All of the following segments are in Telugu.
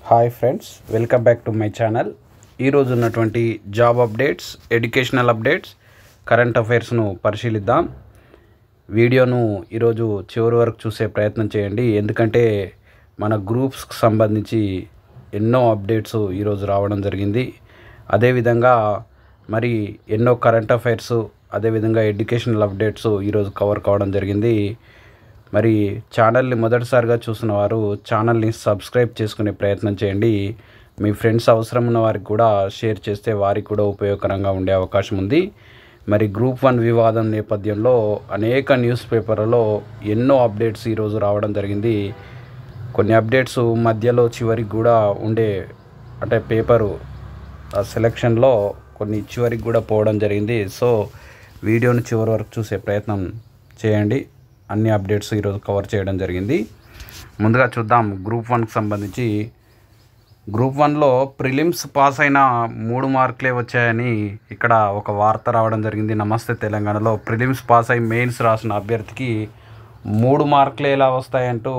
Hi friends, welcome back to my channel. ఈరోజు ఉన్నటువంటి job updates, educational updates, current అఫైర్స్ను పరిశీలిద్దాం. వీడియోను ఈరోజు చివరి వరకు చూసే ప్రయత్నం చేయండి, ఎందుకంటే మన గ్రూప్స్కి సంబంధించి ఎన్నో అప్డేట్స్ ఈరోజు రావడం జరిగింది. అదేవిధంగా మరి ఎన్నో కరెంట్ అఫైర్స్, అదేవిధంగా ఎడ్యుకేషనల్ అప్డేట్స్ ఈరోజు కవర్ కావడం జరిగింది. మరి ఛానల్ని మొదటిసారిగా చూసిన వారు ఛానల్ని సబ్స్క్రైబ్ చేసుకునే ప్రయత్నం చేయండి. మీ ఫ్రెండ్స్ అవసరం ఉన్న వారికి కూడా షేర్ చేస్తే వారికి కూడా ఉపయోగకరంగా ఉండే అవకాశం ఉంది. మరి గ్రూప్ 1 వివాదం నేపథ్యంలో అనేక న్యూస్ పేపర్లలో ఎన్నో అప్డేట్స్ ఈరోజు రావడం జరిగింది. కొన్ని అప్డేట్స్ మధ్యలో చివరికి కూడా ఉండే, అంటే పేపరు సెలక్షన్లో కొన్ని చివరికి కూడా పోవడం జరిగింది. సో వీడియోని చివరి వరకు చూసే ప్రయత్నం చేయండి. అన్ని అప్డేట్స్ ఈరోజు కవర్ చేయడం జరిగింది. ముందుగా చూద్దాం గ్రూప్ 1కి సంబంధించి. గ్రూప్ 1లో ప్రిలిమ్స్ పాస్ అయిన 3 మార్కులే వచ్చాయని ఇక్కడ ఒక వార్త రావడం జరిగింది. నమస్తే తెలంగాణలో ప్రిలిమ్స్ పాస్ అయి మెయిన్స్ రాసిన అభ్యర్థికి 3 మార్కులే ఎలా వస్తాయంటూ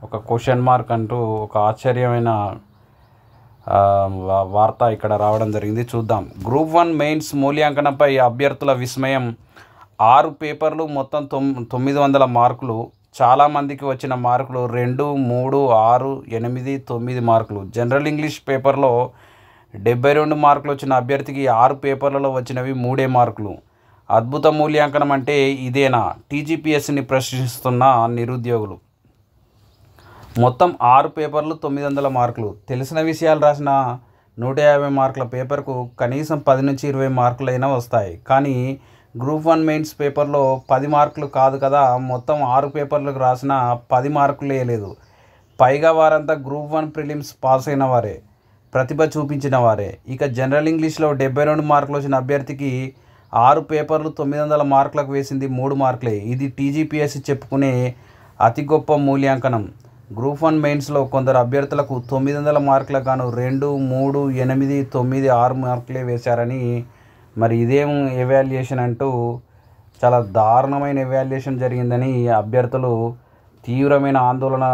ఒక క్వశ్చన్ మార్క్ అంటూ ఒక ఆశ్చర్యమైన వార్త ఇక్కడ రావడం జరిగింది. చూద్దాం. గ్రూప్ 1 మెయిన్స్ మూల్యాంకనంపై అభ్యర్థుల విస్మయం. 6 పేపర్లు, మొత్తం 900 మార్కులు. చాలామందికి వచ్చిన మార్కులు 2, 3, 6, 8, 9 మార్కులు. జనరల్ ఇంగ్లీష్ పేపర్లో 72 మార్కులు వచ్చిన అభ్యర్థికి 6 పేపర్లలో వచ్చినవి 3 మార్కులు. అద్భుత మూల్యాంకనం అంటే ఇదేనా? టీజీపీఎస్సీని ప్రశ్నిస్తున్న నిరుద్యోగులు. మొత్తం 6 పేపర్లు, 900 మార్కులు. తెలిసిన విషయాలు రాసిన 150 మార్కుల పేపర్కు కనీసం 10 నుంచి 20 మార్కులైనా వస్తాయి. కానీ గ్రూప్ 1 మెయిన్స్ పేపర్లో 10 మార్కులు కాదు కదా, మొత్తం 6 పేపర్లకు రాసిన 10 మార్కులే లేదు. పైగా వారంతా గ్రూప్ 1 ప్రిలిమ్స్ పాస్ అయిన వారే, ప్రతిభ చూపించిన వారే. ఇక జనరల్ ఇంగ్లీష్లో 72 మార్కులు వచ్చిన అభ్యర్థికి 6 పేపర్లు 900 మార్కులకు వేసింది 3 మార్కులే. ఇది టీజీపీఎస్సీ చెప్పుకునే అతి గొప్ప మూల్యాంకనం. గ్రూప్ 1 మెయిన్స్లో కొందరు అభ్యర్థులకు 900 మార్కులకు గాను 2, 3, 8, 9, 6 మార్కులే వేశారని. మరి ఇదేం ఎవాల్యుయేషన్ అంటూ చాలా దారుణమైన ఎవాల్యుయేషన్ జరిగిందని అభ్యర్థులు తీవ్రమైన ఆందోళన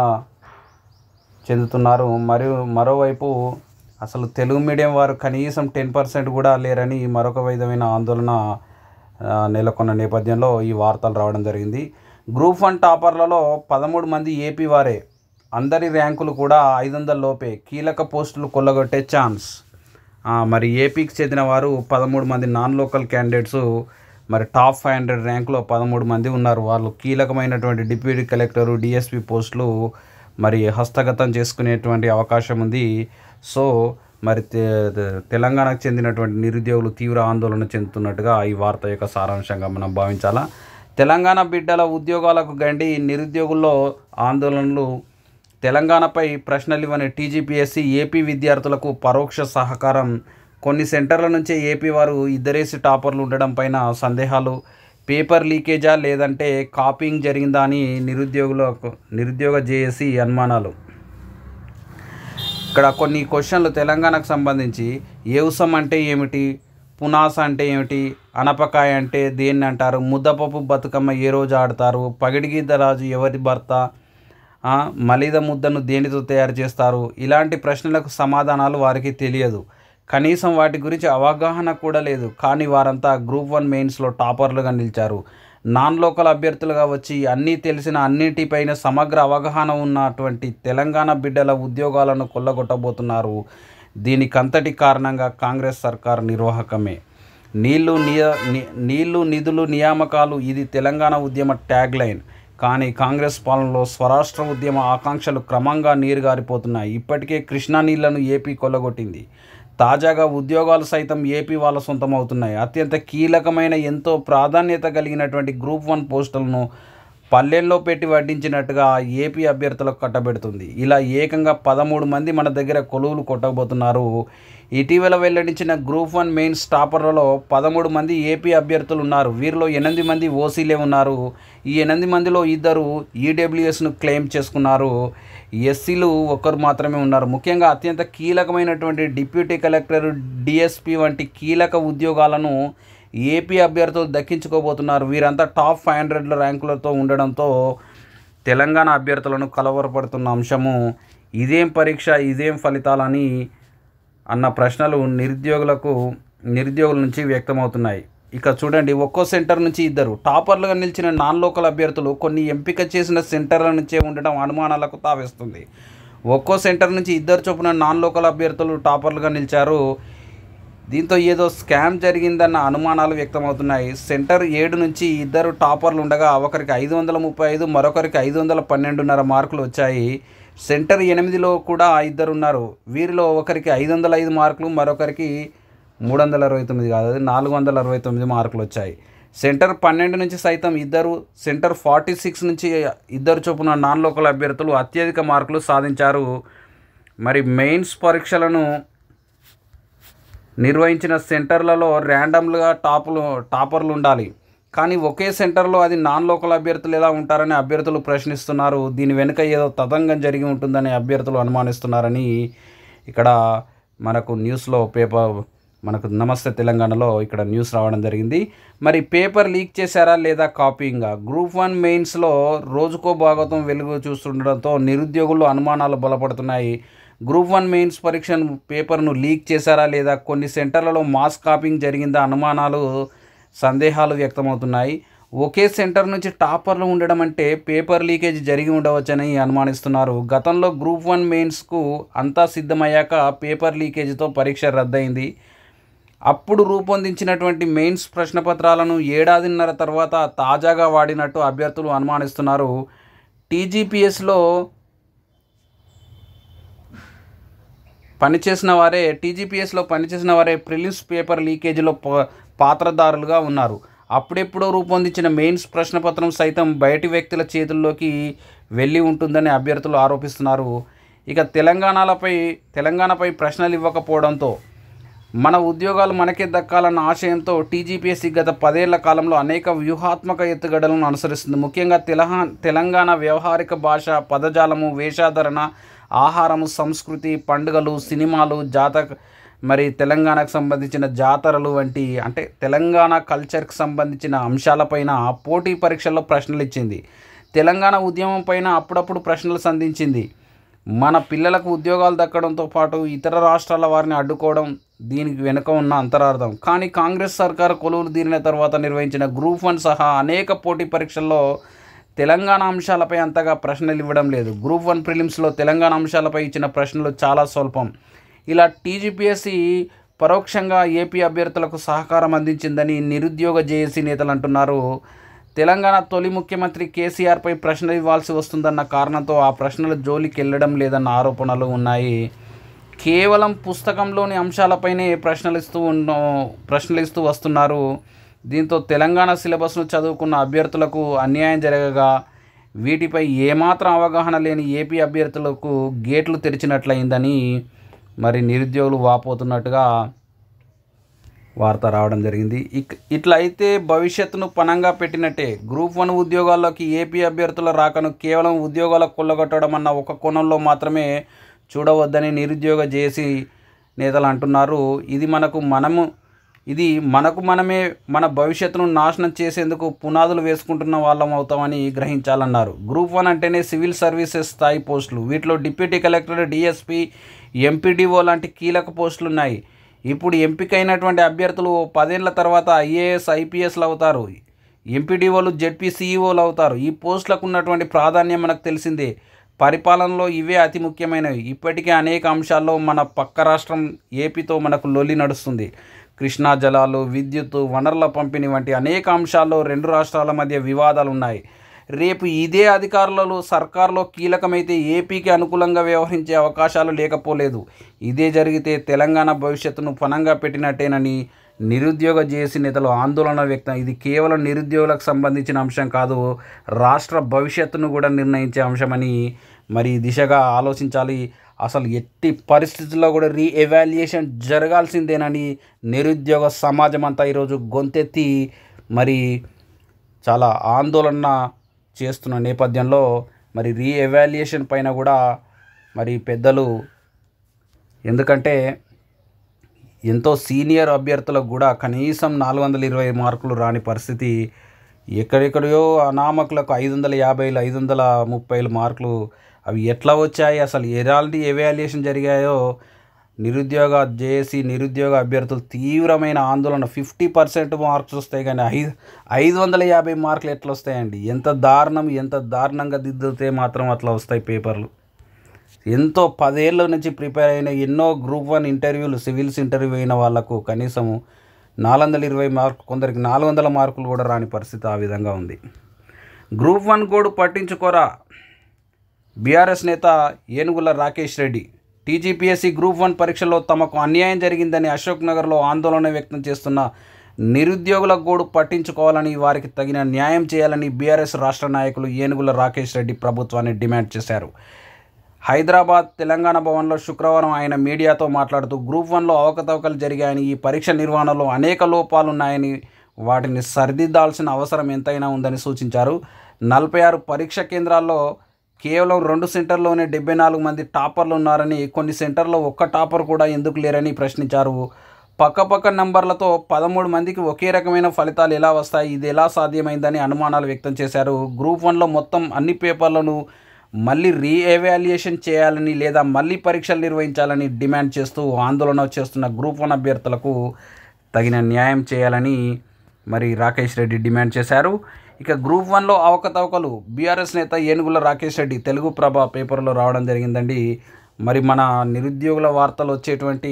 చెందుతున్నారు. మరియు మరోవైపు అసలు తెలుగు మీడియం వారు కనీసం 10% కూడా లేరని మరొక విధమైన ఆందోళన నెలకొన్న నేపథ్యంలో ఈ వార్తలు రావడం జరిగింది. గ్రూప్ 1 టాపర్లలో 13 మంది ఏపీ వారే. అందరి ర్యాంకులు కూడా 500 లోపే. కీలక పోస్టులు కొల్లగొట్టే ఛాన్స్. మరి ఏపీకి చెందిన వారు 13 మంది నాన్ లోకల్ క్యాండిడేట్స్. మరి టాప్ 500 ర్యాంకులో 13 మంది ఉన్నారు. వాళ్ళు కీలకమైనటువంటి డిప్యూటీ కలెక్టరు, డిఎస్పీ పోస్టులు మరి హస్తగతం చేసుకునేటువంటి అవకాశం ఉంది. సో మరి తెలంగాణకు చెందినటువంటి నిరుద్యోగులు తీవ్ర ఆందోళన చెందుతున్నట్టుగా ఈ వార్త యొక్క సారాంశంగా మనం భావించాలా. తెలంగాణ బిడ్డల ఉద్యోగాలకు గండి, నిరుద్యోగుల్లో ఆందోళనలు. తెలంగాణపై ప్రశ్నలు ఇవ్వని టీజీపీఎస్సీ ఏపీ విద్యార్థులకు పరోక్ష సహకారం. కొన్ని సెంటర్ల నుంచే ఏపీ వారు ఇద్దరేసి టాపర్లు ఉండడం పైన సందేహాలు. పేపర్ లీకేజా లేదంటే కాపీయింగ్ జరిగిందా అని నిరుద్యోగ జేఏసీ అనుమానాలు. ఇక్కడ కొన్ని క్వశ్చన్లు తెలంగాణకు సంబంధించి. ఏవుసం అంటే ఏమిటి? పునాస అంటే ఏమిటి? అనపకాయ అంటే దేన్ని అంటారు? ముద్దపప్పు బతుకమ్మ ఏ రోజు ఆడతారు? పగిడిగిద్ద రాజు ఎవరి భర్త? మలిద ముద్దను దేనితో తయారు చేస్తారు? ఇలాంటి ప్రశ్నలకు సమాధానాలు వారికి తెలియదు. కనీసం వాటి గురించి అవగాహన కూడా లేదు. కానీ వారంతా గ్రూప్ 1 మెయిన్స్లో టాపర్లుగా నిలిచారు. నాన్ లోకల్ అభ్యర్థులుగా వచ్చి అన్నీ తెలిసిన, అన్నిటిపైన సమగ్ర అవగాహన ఉన్నటువంటి తెలంగాణ బిడ్డల ఉద్యోగాలను కొల్లగొట్టబోతున్నారు. దీనికంతటి కారణంగా కాంగ్రెస్ సర్కార్ నిర్వాహకమే. నీళ్లు నిధులు నియామకాలు, ఇది తెలంగాణ ఉద్యమ ట్యాగ్ లైన్. కానీ కాంగ్రెస్ పాలనలో స్వరాష్ట్ర ఉద్యమ ఆకాంక్షలు క్రమంగా నీరుగారిపోతున్నాయి. ఇప్పటికే కృష్ణా నీళ్లను ఏపీ కొల్లగొట్టింది. తాజాగా ఉద్యోగాలు సైతం ఏపీ వాళ్ళ సొంతం అవుతున్నాయి. అత్యంత కీలకమైన, ఎంతో ప్రాధాన్యత కలిగినటువంటి గ్రూప్ 1 పోస్టులను పల్లెల్లో పెట్టి వడ్డించినట్టుగా ఏపీ అభ్యర్థులకు కట్టబెడుతుంది. ఇలా ఏకంగా 13 మంది మన దగ్గర కొలువులు కొట్టబోతున్నారు. ఇటీవల వెల్లడించిన గ్రూప్ 1 మెయిన్స్ టాపర్లలో 13 మంది ఏపీ అభ్యర్థులు ఉన్నారు. వీరిలో 8 మంది ఓసీలే ఉన్నారు. ఈ 8 మందిలో 2 ఈడబ్ల్యూఎస్ను క్లెయిమ్ చేసుకున్నారు. ఎస్సీలు 1 మాత్రమే ఉన్నారు. ముఖ్యంగా అత్యంత కీలకమైనటువంటి డిప్యూటీ కలెక్టర్, డిఎస్పీ వంటి కీలక ఉద్యోగాలను ఏపీ అభ్యర్థులు దక్కించుకోబోతున్నారు. వీరంతా టాప్ 500 ర్యాంకులతో ఉండడంతో తెలంగాణ అభ్యర్థులను కలవరపడుతున్న అంశము ఇదేం పరీక్ష, ఇదేం ఫలితాలని అన్న ప్రశ్నలు నిరుద్యోగుల నుంచి వ్యక్తమవుతున్నాయి. ఇక చూడండి, ఒక్కో సెంటర్ నుంచి ఇద్దరు టాపర్లుగా నిలిచిన నాన్ లోకల్ అభ్యర్థులు కొన్ని ఎంపిక చేసిన సెంటర్ల నుంచే ఉండడం అనుమానాలకు తావేస్తుంది. ఒక్కో సెంటర్ నుంచి ఇద్దరు చొప్పున నాన్ లోకల్ అభ్యర్థులు టాపర్లుగా నిలిచారు. దీంతో ఏదో స్కామ్ జరిగిందన్న అనుమానాలు వ్యక్తమవుతున్నాయి. సెంటర్ 7 నుంచి ఇద్దరు టాపర్లు ఉండగా ఒకరికి 535, మరొకరికి 512.5 మార్కులు వచ్చాయి. సెంటర్ 8లో కూడా ఇద్దరున్నారు. వీరిలో ఒకరికి 505 మార్కులు, మరొకరికి 369 కాదు 469 మార్కులు వచ్చాయి. సెంటర్ 12 నుంచి సైతం ఇద్దరు, సెంటర్ 46 నుంచి ఇద్దరు చొప్పున నాన్ లోకల్ అభ్యర్థులు అత్యధిక మార్కులు సాధించారు. మరి మెయిన్స్ పరీక్షలను నిర్వహించిన సెంటర్లలో ర్యాండమ్గా టాపర్లు ఉండాలి, కానీ ఒకే సెంటర్లో అది నాన్ లోకల్ అభ్యర్థులు ఎలా ఉంటారని అభ్యర్థులు ప్రశ్నిస్తున్నారు. దీని వెనుక ఏదో తతంగం జరిగి ఉంటుందని అభ్యర్థులు అనుమానిస్తున్నారని ఇక్కడ మనకు న్యూస్లో మనకు నమస్తే తెలంగాణలో ఇక్కడ న్యూస్ రావడం జరిగింది. మరి పేపర్ లీక్ చేశారా లేదా కాపీయింగా? గ్రూప్ 1 మెయిన్స్లో రోజుకో భాగవతం వెలుగు చూస్తుండడంతో నిరుద్యోగుల్లో అనుమానాలు బలపడుతున్నాయి. గ్రూప్ 1 మెయిన్స్ పరీక్షను పేపర్ను లీక్ చేశారా లేదా, కొన్ని సెంటర్లలో మాస్ కాపీయింగ్ జరిగిందా అనుమానాలు, సందేహాలు వ్యక్తమవుతున్నాయి. ఒకే సెంటర్ నుంచి టాపర్లు ఉండడం అంటే పేపర్ లీకేజ్ జరిగి ఉండవచ్చని అనుమానిస్తున్నారు. గతంలో గ్రూప్ 1 మెయిన్స్కు అంతా సిద్ధమయ్యాక పేపర్ లీకేజ్తో పరీక్ష రద్దయింది. అప్పుడు రూపొందించినటువంటి మెయిన్స్ ప్రశ్నపత్రాలను ఏడాదిన్నర తర్వాత తాజాగా వాడినట్టు అభ్యర్థులు అనుమానిస్తున్నారు. టీజీపీఎస్లో పనిచేసిన వారే ప్రిలిమ్స్ పేపర్ లీకేజీలో పాత్రదారులుగా ఉన్నారు. అప్పుడెప్పుడో రూపొందించిన మెయిన్స్ ప్రశ్నపత్రం సైతం బయటి వ్యక్తుల చేతుల్లోకి వెళ్ళి ఉంటుందని అభ్యర్థులు ఆరోపిస్తున్నారు. ఇక తెలంగాణపై ప్రశ్నలు ఇవ్వకపోవడంతో మన ఉద్యోగాలు మనకే దక్కాలన్న ఆశయంతో టీజీపీఎస్సీ గత 10 ఏళ్ల కాలంలో అనేక వ్యూహాత్మక ఎత్తుగడలను అనుసరిస్తుంది. ముఖ్యంగా తెలంగాణ వ్యవహారిక భాష, పదజాలము, వేషాధరణ, ఆహారము, సంస్కృతి, పండుగలు, సినిమాలు, మరి తెలంగాణకు సంబంధించిన జాతరలు వంటి తెలంగాణ కల్చర్కి సంబంధించిన అంశాలపైన పోటీ పరీక్షల్లో ప్రశ్నలు ఇచ్చింది. తెలంగాణ ఉద్యమం పైన అప్పుడప్పుడు ప్రశ్నలు సంధించింది. మన పిల్లలకు ఉద్యోగాలు దక్కడంతో పాటు ఇతర రాష్ట్రాల వారిని అడ్డుకోవడం దీనికి వెనుక ఉన్న అంతరార్థం. కానీ కాంగ్రెస్ సర్కారు కొలువులు తీరిన తర్వాత నిర్వహించిన గ్రూప్ 1 సహా అనేక పోటీ పరీక్షల్లో తెలంగాణ అంశాలపై అంతగా ప్రశ్నలు ఇవ్వడం లేదు. గ్రూప్ 1 ప్రిలిమ్స్లో తెలంగాణ అంశాలపై ఇచ్చిన ప్రశ్నలు చాలా స్వల్పం. ఇలా టీజీపీఎస్సీ పరోక్షంగా ఏపీ అభ్యర్థులకు సహకారం అందించిందని నిరుద్యోగ జేఏసీ నేతలు అంటున్నారు. తెలంగాణ తొలి ముఖ్యమంత్రి కేసీఆర్పై ప్రశ్నలు ఇవ్వాల్సి వస్తుందన్న కారణంతో ఆ ప్రశ్నల జోలికి వెళ్ళడం లేదన్న ఆరోపణలు ఉన్నాయి. కేవలం పుస్తకంలోని అంశాలపైనే ప్రశ్నలిస్తూ వస్తున్నారు. దీంతో తెలంగాణ సిలబస్ను చదువుకున్న అభ్యర్థులకు అన్యాయం జరగగా వీటిపై ఏమాత్రం అవగాహన లేని ఏపీ అభ్యర్థులకు గేట్లు తెరిచినట్లయిందని మరి నిరుద్యోగులు వాపోతున్నట్టుగా వార్త రావడం జరిగింది. ఇట్లా అయితే భవిష్యత్తును పణంగా పెట్టినట్టే. గ్రూప్ 1 ఉద్యోగాల్లోకి ఏపీ అభ్యర్థుల రాకను కేవలం ఉద్యోగాలకు కొల్లగొట్టడం అన్న ఒక కోణంలో మాత్రమే చూడవద్దని నిరుద్యోగ జేఏసీ నేతలు అంటున్నారు. ఇది మనకు మనమే మన భవిష్యత్తును నాశనం చేసేందుకు పునాదులు వేసుకుంటున్న వాళ్ళం అవుతామని గ్రహించాలన్నారు. గ్రూప్ 1 అంటేనే సివిల్ సర్వీసెస్ స్థాయి పోస్టులు. వీటిలో డిప్యూటీ కలెక్టర్, డిఎస్పీ, ఎంపీడీఓ లాంటి కీలక పోస్టులు ఉన్నాయి. ఇప్పుడు ఎంపికైనటువంటి అభ్యర్థులు 10 ఏళ్ల తర్వాత ఐఏఎస్, ఐపీఎస్లు అవుతారు. ఎంపీడీఓలు, జెడ్పీ సీఈఓలు అవుతారు. ఈ పోస్టులకు ఉన్నటువంటి ప్రాధాన్యం మనకు తెలిసిందే. పరిపాలనలో ఇవే అతి ముఖ్యమైనవి. ఇప్పటికే అనేక అంశాల్లో మన పక్క రాష్ట్రం ఏపీతో మనకు లొల్లి నడుస్తుంది. కృష్ణా జలాలు, విద్యుత్తు, వనరుల పంపిణీ వంటి అనేక అంశాల్లో 2 రాష్ట్రాల మధ్య వివాదాలు ఉన్నాయి. రేపు ఇదే అధికారులలో సర్కారులో కీలకమైతే ఏపీకి అనుకూలంగా వ్యవహరించే అవకాశాలు లేకపోలేదు. ఇదే జరిగితే తెలంగాణ భవిష్యత్తును పణంగా పెట్టినట్టేనని నిరుద్యోగ జేఏసీ నేతలు ఆందోళన వ్యక్తం. ఇది కేవలం నిరుద్యోగులకు సంబంధించిన అంశం కాదు, రాష్ట్ర భవిష్యత్తును కూడా నిర్ణయించే అంశమని మరి ఈ దిశగా ఆలోచించాలి. అసలు ఎట్టి పరిస్థితుల్లో కూడా రీఎవాల్యుయేషన్ జరగాల్సిందేనని నిరుద్యోగ సమాజం అంతా ఈరోజు గొంతెత్తి మరి చాలా ఆందోళన చేస్తున్న నేపథ్యంలో మరి రీఎవాల్యుయేషన్ పైన కూడా మరి పెద్దలు, ఎందుకంటే ఎంతో సీనియర్ అభ్యర్థులకు కూడా కనీసం 420 మార్కులు రాని పరిస్థితి, ఎక్కడెక్కడో అనామకులకు 550, 530 మార్కులు అవి ఎట్లా వచ్చాయి, అసలు ఎలాంటి ఎవాల్యుయేషన్ జరిగాయో నిరుద్యోగ అభ్యర్థులు తీవ్రమైన ఆందోళన. 50% మార్క్స్ వస్తాయి కానీ 550 మార్కులు ఎట్లా వస్తాయండి? ఎంత దారుణంగా దిద్దితే మాత్రం అట్లా వస్తాయి పేపర్లు. ఎంతో 10 ఏళ్ళ నుంచి ప్రిపేర్ అయిన ఎన్నో గ్రూప్ 1 ఇంటర్వ్యూలు, సివిల్స్ ఇంటర్వ్యూ అయిన వాళ్ళకు కనీసం 420 మార్కులు, కొందరికి 400 మార్కులు కూడా రాని పరిస్థితి ఆ విధంగా ఉంది. గ్రూప్ 1 కోడ్ పట్టించుకోరా బీఆర్ఎస్ నేత ఏనుగుల రాకేష్ రెడ్డి. టీజీపీఎస్సీ గ్రూప్ 1 పరీక్షలో తమకు అన్యాయం జరిగిందని అశోక్ నగర్లో ఆందోళన వ్యక్తం చేస్తున్న నిరుద్యోగుల గోడు పట్టించుకోవాలని, వారికి తగిన న్యాయం చేయాలని బీఆర్ఎస్ రాష్ట్ర నాయకులు ఏనుగుల రాకేష్ రెడ్డి ప్రభుత్వాన్ని డిమాండ్ చేశారు. హైదరాబాద్ తెలంగాణ భవన్లో శుక్రవారం ఆయన మీడియాతో మాట్లాడుతూ గ్రూప్ 1లో అవకతవకలు జరిగాయని, ఈ పరీక్ష నిర్వహణలో అనేక లోపాలున్నాయని, వాటిని సరిదిద్దాల్సిన అవసరం ఎంతైనా ఉందని సూచించారు. 46 పరీక్ష కేంద్రాల్లో కేవలం 2 సెంటర్లోనే 74 మంది టాపర్లు ఉన్నారని, కొన్ని సెంటర్లో ఒక్క టాపర్ కూడా ఎందుకు లేరని ప్రశ్నించారు. పక్కపక్క నంబర్లతో 13 మందికి ఒకే రకమైన ఫలితాలు ఎలా వస్తాయి, ఇది ఎలా సాధ్యమైందని అనుమానాలు వ్యక్తం చేశారు. గ్రూప్ 1లో మొత్తం అన్ని పేపర్లను మళ్ళీ రీఎవాల్యుయేషన్ చేయాలని లేదా మళ్ళీ పరీక్షలు నిర్వహించాలని డిమాండ్ చేస్తూ ఆందోళన చేస్తున్న గ్రూప్ 1 అభ్యర్థులకు తగిన న్యాయం చేయాలని మరి రాకేష్ రెడ్డి డిమాండ్ చేశారు. ఇక గ్రూప్ 1లో అవకతవకలు బీఆర్ఎస్ నేత ఏనుగుల రాకేష్ రెడ్డి తెలుగు ప్రభ పేపర్లో రావడం జరిగిందండి. మరి మన నిరుద్యోగుల వార్తలు వచ్చేటువంటి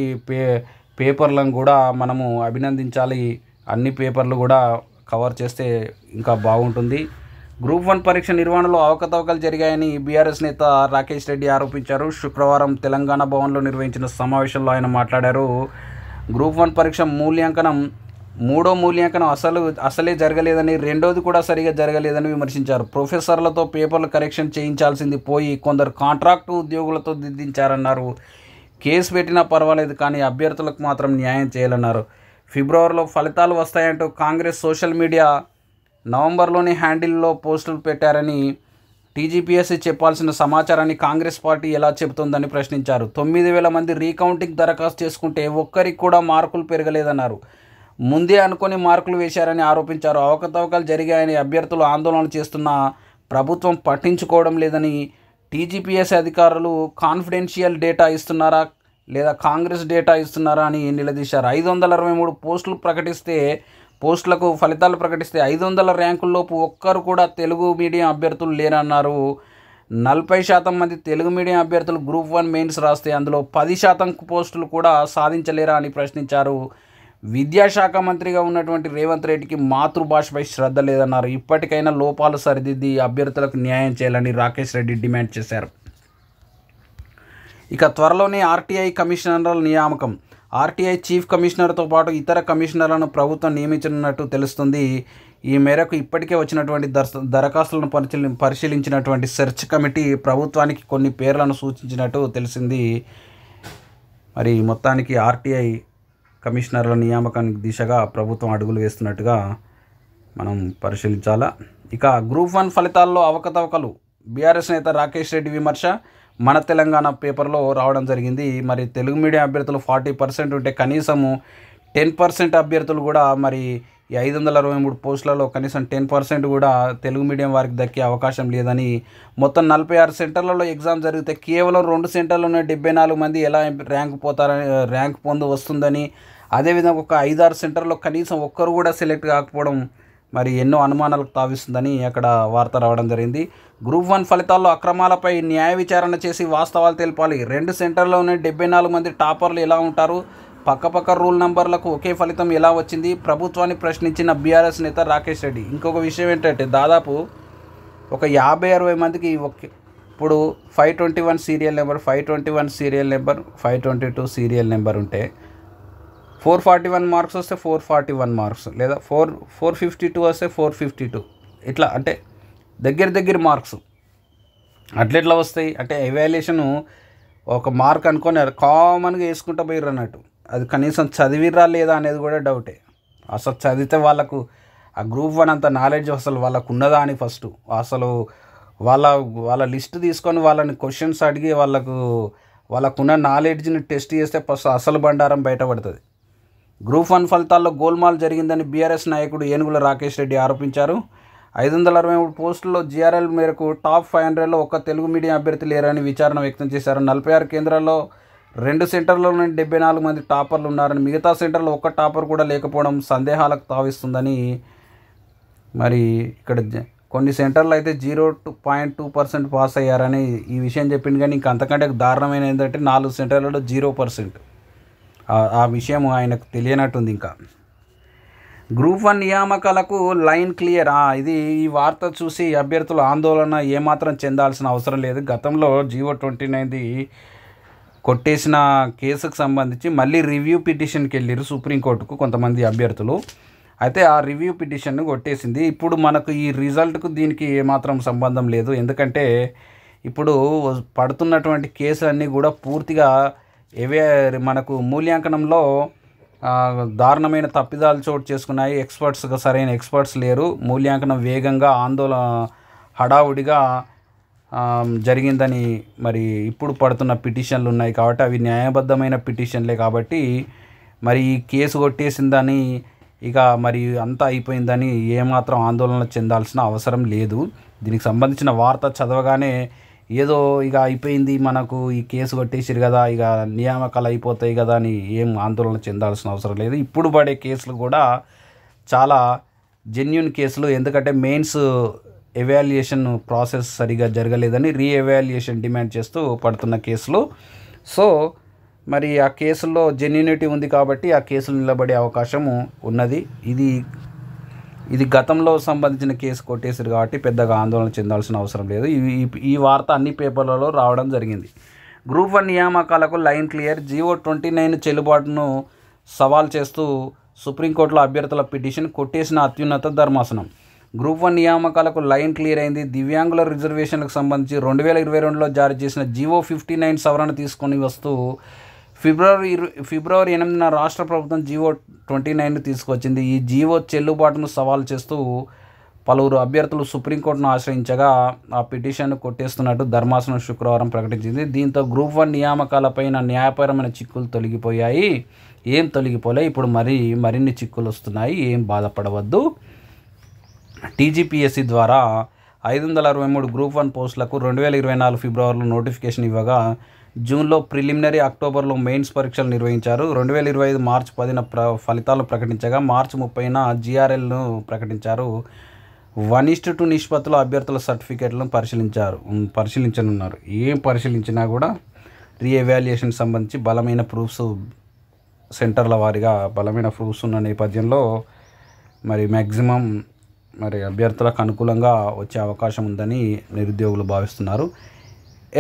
పేపర్లను కూడా మనము అభినందించాలి. అన్ని పేపర్లు కూడా కవర్ చేస్తే ఇంకా బాగుంటుంది. గ్రూప్ 1 పరీక్ష నిర్వహణలో అవకతవకలు జరిగాయని బీఆర్ఎస్ నేత రాకేష్ రెడ్డి ఆరోపించారు. శుక్రవారం తెలంగాణ భవన్లో నిర్వహించిన సమావేశంలో ఆయన మాట్లాడారు. గ్రూప్ 1 పరీక్ష మూడో మూల్యాంకనం అసలే జరగలేదని, రెండోది కూడా సరిగా జరగలేదని విమర్శించారు. ప్రొఫెసర్లతో పేపర్లు కరెక్షన్ చేయించాల్సింది పోయి కొందరు కాంట్రాక్టు ఉద్యోగులతో దిద్దించారన్నారు. కేసు పెట్టినా పర్వాలేదు కానీ అభ్యర్థులకు మాత్రం న్యాయం చేయాలన్నారు. ఫిబ్రవరిలో ఫలితాలు వస్తాయంటూ కాంగ్రెస్ సోషల్ మీడియా నవంబర్లోని హ్యాండిల్లో పోస్టులు పెట్టారని, టీజీపీఎస్సీ చెప్పాల్సిన సమాచారాన్ని కాంగ్రెస్ పార్టీ ఎలా చెబుతుందని ప్రశ్నించారు. 9,000 మంది రీకౌంటింగ్ దరఖాస్తు చేసుకుంటే ఒక్కరికి కూడా మార్కులు పెరగలేదన్నారు. ముందే అనుకొని మార్కులు వేశారని ఆరోపించారు. అవకతవకలు జరిగాయని అభ్యర్థులు ఆందోళన చేస్తున్న ప్రభుత్వం పట్టించుకోవడం లేదని, టీజీపీఎస్సీ అధికారులు కాన్ఫిడెన్షియల్ డేటా ఇస్తున్నారా లేదా కాంగ్రెస్ డేటా ఇస్తున్నారా అని నిలదీశారు. 563 పోస్టులకు ఫలితాలు ప్రకటిస్తే 500 ర్యాంకుల్లోపు ఒక్కరు కూడా తెలుగు మీడియం అభ్యర్థులు లేరన్నారు. 40% మంది తెలుగు మీడియం అభ్యర్థులు గ్రూప్ 1 మెయిన్స్ రాస్తే అందులో 10% పోస్టులు కూడా సాధించలేరా అని ప్రశ్నించారు. విద్యాశాఖ మంత్రిగా ఉన్నటువంటి రేవంత్ రెడ్డికి మాతృభాషపై శ్రద్ధ లేదన్నారు. ఇప్పటికైనా లోపాలు సరిదిద్ది అభ్యర్థులకు న్యాయం చేయాలని రాకేష్ రెడ్డి డిమాండ్ చేశారు. ఇక త్వరలోనే ఆర్టీఐ కమిషనర్ల నియామకం. ఆర్టీఐ చీఫ్ కమిషనర్తో పాటు ఇతర కమిషనర్లను ప్రభుత్వం నియమించనున్నట్టు తెలుస్తుంది. ఈ మేరకు ఇప్పటికే వచ్చినటువంటి దరఖాస్తులను పరిశీలించినటువంటి సెర్చ్ కమిటీ ప్రభుత్వానికి కొన్ని పేర్లను సూచించినట్టు తెలిసింది. మరి మొత్తానికి ఆర్టీఐ కమిషనర్ల నియామకానికి దిశగా ప్రభుత్వం అడుగులు వేస్తున్నట్టుగా మనం పరిశీలించాలా. ఇక గ్రూప్ 1 ఫలితాల్లో అవకతవకలు బీఆర్ఎస్ నేత రాకేష్ రెడ్డి విమర్శ మన తెలంగాణ పేపర్లో రావడం జరిగింది. మరి తెలుగు మీడియం అభ్యర్థులు 40% ఉంటే కనీసము 10% అభ్యర్థులు కూడా మరి ఈ 523 పోస్టులలో కనీసం 10% కూడా తెలుగు మీడియం వారికి దక్కే అవకాశం లేదని, మొత్తం 46 సెంటర్లలో ఎగ్జామ్ జరిగితే కేవలం 2 సెంటర్లోనే 74 మంది ఎలా ర్యాంక్ పొందు వస్తుందని, అదేవిధంగా ఒక 5-6 సెంటర్లో కనీసం ఒక్కరు కూడా సెలెక్ట్ కాకపోవడం మరి ఎన్నో అనుమానాలకు తావిస్తుందని అక్కడ వార్త రావడం జరిగింది. గ్రూప్ 1 ఫలితాల్లో అక్రమాలపై న్యాయ విచారణ చేసి వాస్తవాలు తెలపాలి. 2 సెంటర్లోనే 74 మంది టాపర్లు ఎలా ఉంటారు, పక్కపక్క రూల్ నంబర్లకు ఒకే ఫలితం ఎలా వచ్చింది, ప్రభుత్వాన్ని ప్రశ్నించిన బీఆర్ఎస్ నేత రాకేష్ రెడ్డి. ఇంకొక విషయం ఏంటంటే దాదాపు ఒక 50-60 మందికి ఇప్పుడు 521 serial number, 521 serial number, 522 serial number ఉంటే 441 మార్క్స్ వస్తే 441 మార్క్స్, లేదా 452 వస్తే 452, ఇట్లా అంటే దగ్గర మార్క్స్ అట్లెట్లా వస్తాయి అంటే ఎవాల్యుయేషను ఒక మార్క్ అనుకొని కామన్గా వేసుకుంటూ పోయిర్రు అన్నట్టు. అది కనీసం చదివిర్రా లేదా అనేది కూడా డౌటే. అసలు చదివితే వాళ్ళకు ఆ గ్రూప్ 1 అంత నాలెడ్జ్ అసలు వాళ్ళకు ఉన్నదా అని ఫస్ట్ అసలు వాళ్ళ లిస్ట్ తీసుకొని వాళ్ళని క్వశ్చన్స్ అడిగి వాళ్ళకున్న నాలెడ్జ్ని టెస్ట్ చేస్తే ఫస్ట్ అసలు బండారం బయటపడుతుంది. గ్రూప్ 1 ఫలితాల్లో గోల్మాల్ జరిగిందని బీఆర్ఎస్ నాయకుడు ఏనుగుల రాకేష్ రెడ్డి ఆరోపించారు. 563 పోస్టుల్లో జీఆర్ఎల్ మేరకు టాప్ 500లో ఒక్క తెలుగు మీడియం అభ్యర్థి లేరని విచారణ వ్యక్తం చేశారు. 46 కేంద్రాల్లో 2 సెంటర్ల నుండి 74 మంది టాపర్లు ఉన్నారని, మిగతా సెంటర్లో ఒక్క టాపర్ కూడా లేకపోవడం సందేహాలకు తావిస్తుందని. మరి ఇక్కడ కొన్ని సెంటర్లు అయితే 0.2% పాస్ అయ్యారని ఈ విషయం చెప్పింది. కానీ ఇంకా అంతకంటే దారుణమైన ఏంటంటే 4 సెంటర్లలో 0%. ఆ విషయం ఆయనకు తెలియనట్టుంది. ఇంకా గ్రూప్ 1 నియామకాలకు లైన్ క్లియర్. ఈ వార్త చూసి అభ్యర్థులు ఆందోళన ఏమాత్రం చెందాల్సిన అవసరం లేదు. గతంలో జీవో 29 కొట్టేసిన కేసుకు సంబంధించి మళ్ళీ రివ్యూ పిటిషన్కి వెళ్ళారు సుప్రీంకోర్టుకు కొంతమంది అభ్యర్థులు. అయితే ఆ రివ్యూ పిటిషన్ను కొట్టేసింది. ఇప్పుడు మనకు ఈ రిజల్ట్కు దీనికి ఏమాత్రం సంబంధం లేదు. ఎందుకంటే ఇప్పుడు పడుతున్నటువంటి కేసులన్నీ కూడా పూర్తిగా మనకు మూల్యాంకనంలో దారుణమైన తప్పిదాలు చోటు చేసుకున్నాయి. సరైన ఎక్స్పర్ట్స్ లేరు. మూల్యాంకనం వేగంగా హడావుడిగా జరిగిందని మరి ఇప్పుడు పడుతున్న పిటిషన్లు ఉన్నాయి కాబట్టి అవి న్యాయబద్ధమైన పిటిషన్లే కాబట్టి మరి ఈ కేసు కొట్టేసిందని ఇక మరి అంతా అయిపోయిందని ఏమాత్రం ఆందోళన చెందాల్సిన అవసరం లేదు. దీనికి సంబంధించిన వార్త చదవగానే ఏదో ఇక అయిపోయింది, మనకు ఈ కేసు కొట్టేసారు కదా, ఇక నియామకాలు అయిపోతాయి కదా అని ఏం ఆందోళన చెందాల్సిన అవసరం లేదు. ఇప్పుడు పడే కేసులు కూడా చాలా జెన్యూన్ కేసులు. ఎందుకంటే మెయిన్స్ ఎవాల్యుయేషన్ ప్రాసెస్ సరిగా జరగలేదని రీఎవాల్యుయేషన్ డిమాండ్ చేస్తూ పడుతున్న కేసులు. సో మరి ఆ కేసుల్లో జెన్యూనిటీ ఉంది కాబట్టి ఆ కేసులు నిలబడే అవకాశము ఉన్నది. ఇది గతంలో సంబంధించిన కేసు కొట్టేసారు కాబట్టి పెద్దగా ఆందోళన చెందాల్సిన అవసరం లేదు. ఈ వార్త అన్ని పేపర్లలో రావడం జరిగింది. గ్రూప్ 1 నియామకాలకు లైన్ క్లియర్. జీవో 29 చెల్లుబాటును సవాల్ చేస్తూ సుప్రీంకోర్టులో అభ్యర్థుల పిటిషన్ కొట్టేసిన అత్యున్నత ధర్మాసనం. గ్రూప్ 1 నియామకాలకు లైన్ క్లియర్ అయింది. దివ్యాంగుల రిజర్వేషన్లకు సంబంధించి 2022లో జారీ చేసిన జీవో 59 సవరణ తీసుకొని వస్తూ ఫిబ్రవరి 8న రాష్ట్ర ప్రభుత్వం జీవో 29 తీసుకొచ్చింది. ఈ జీవో చెల్లుబాటును సవాల్ చేస్తూ పలువురు అభ్యర్థులు సుప్రీంకోర్టును ఆశ్రయించగా ఆ పిటిషన్ను కొట్టేస్తున్నట్టు ధర్మాసనం శుక్రవారం ప్రకటించింది. దీంతో గ్రూప్ 1 నియామకాలపైన న్యాయపరమైన చిక్కులు తొలగిపోయాయి. ఏం తొలగిపోలే, ఇప్పుడు మరిన్ని చిక్కులు వస్తున్నాయి. ఏం బాధపడవద్దు. టీజీపీఎస్సీ ద్వారా 563 గ్రూప్ 1 పోస్టులకు 2024 ఫిబ్రవరిలో నోటిఫికేషన్ ఇవ్వగా జూన్లో ప్రిలిమినరీ, అక్టోబర్లో మెయిన్స్ పరీక్షలు నిర్వహించారు. 2025 మార్చి 10న ఫలితాలు ప్రకటించగా మార్చి 30న జీఆర్ఎల్ను ప్రకటించారు. 1:2 నిష్పత్తిలో అభ్యర్థుల సర్టిఫికేట్లను పరిశీలించనున్నారు. ఏం పరిశీలించినా కూడా రీఎవాల్యుయేషన్ సంబంధించి బలమైన ప్రూఫ్స్, సెంటర్ల వారీగా బలమైన ప్రూఫ్స్ ఉన్న నేపథ్యంలో మరి మ్యాక్సిమం మరి అభ్యర్థులకు అనుకూలంగా వచ్చే అవకాశం ఉందని నిరుద్యోగులు భావిస్తున్నారు.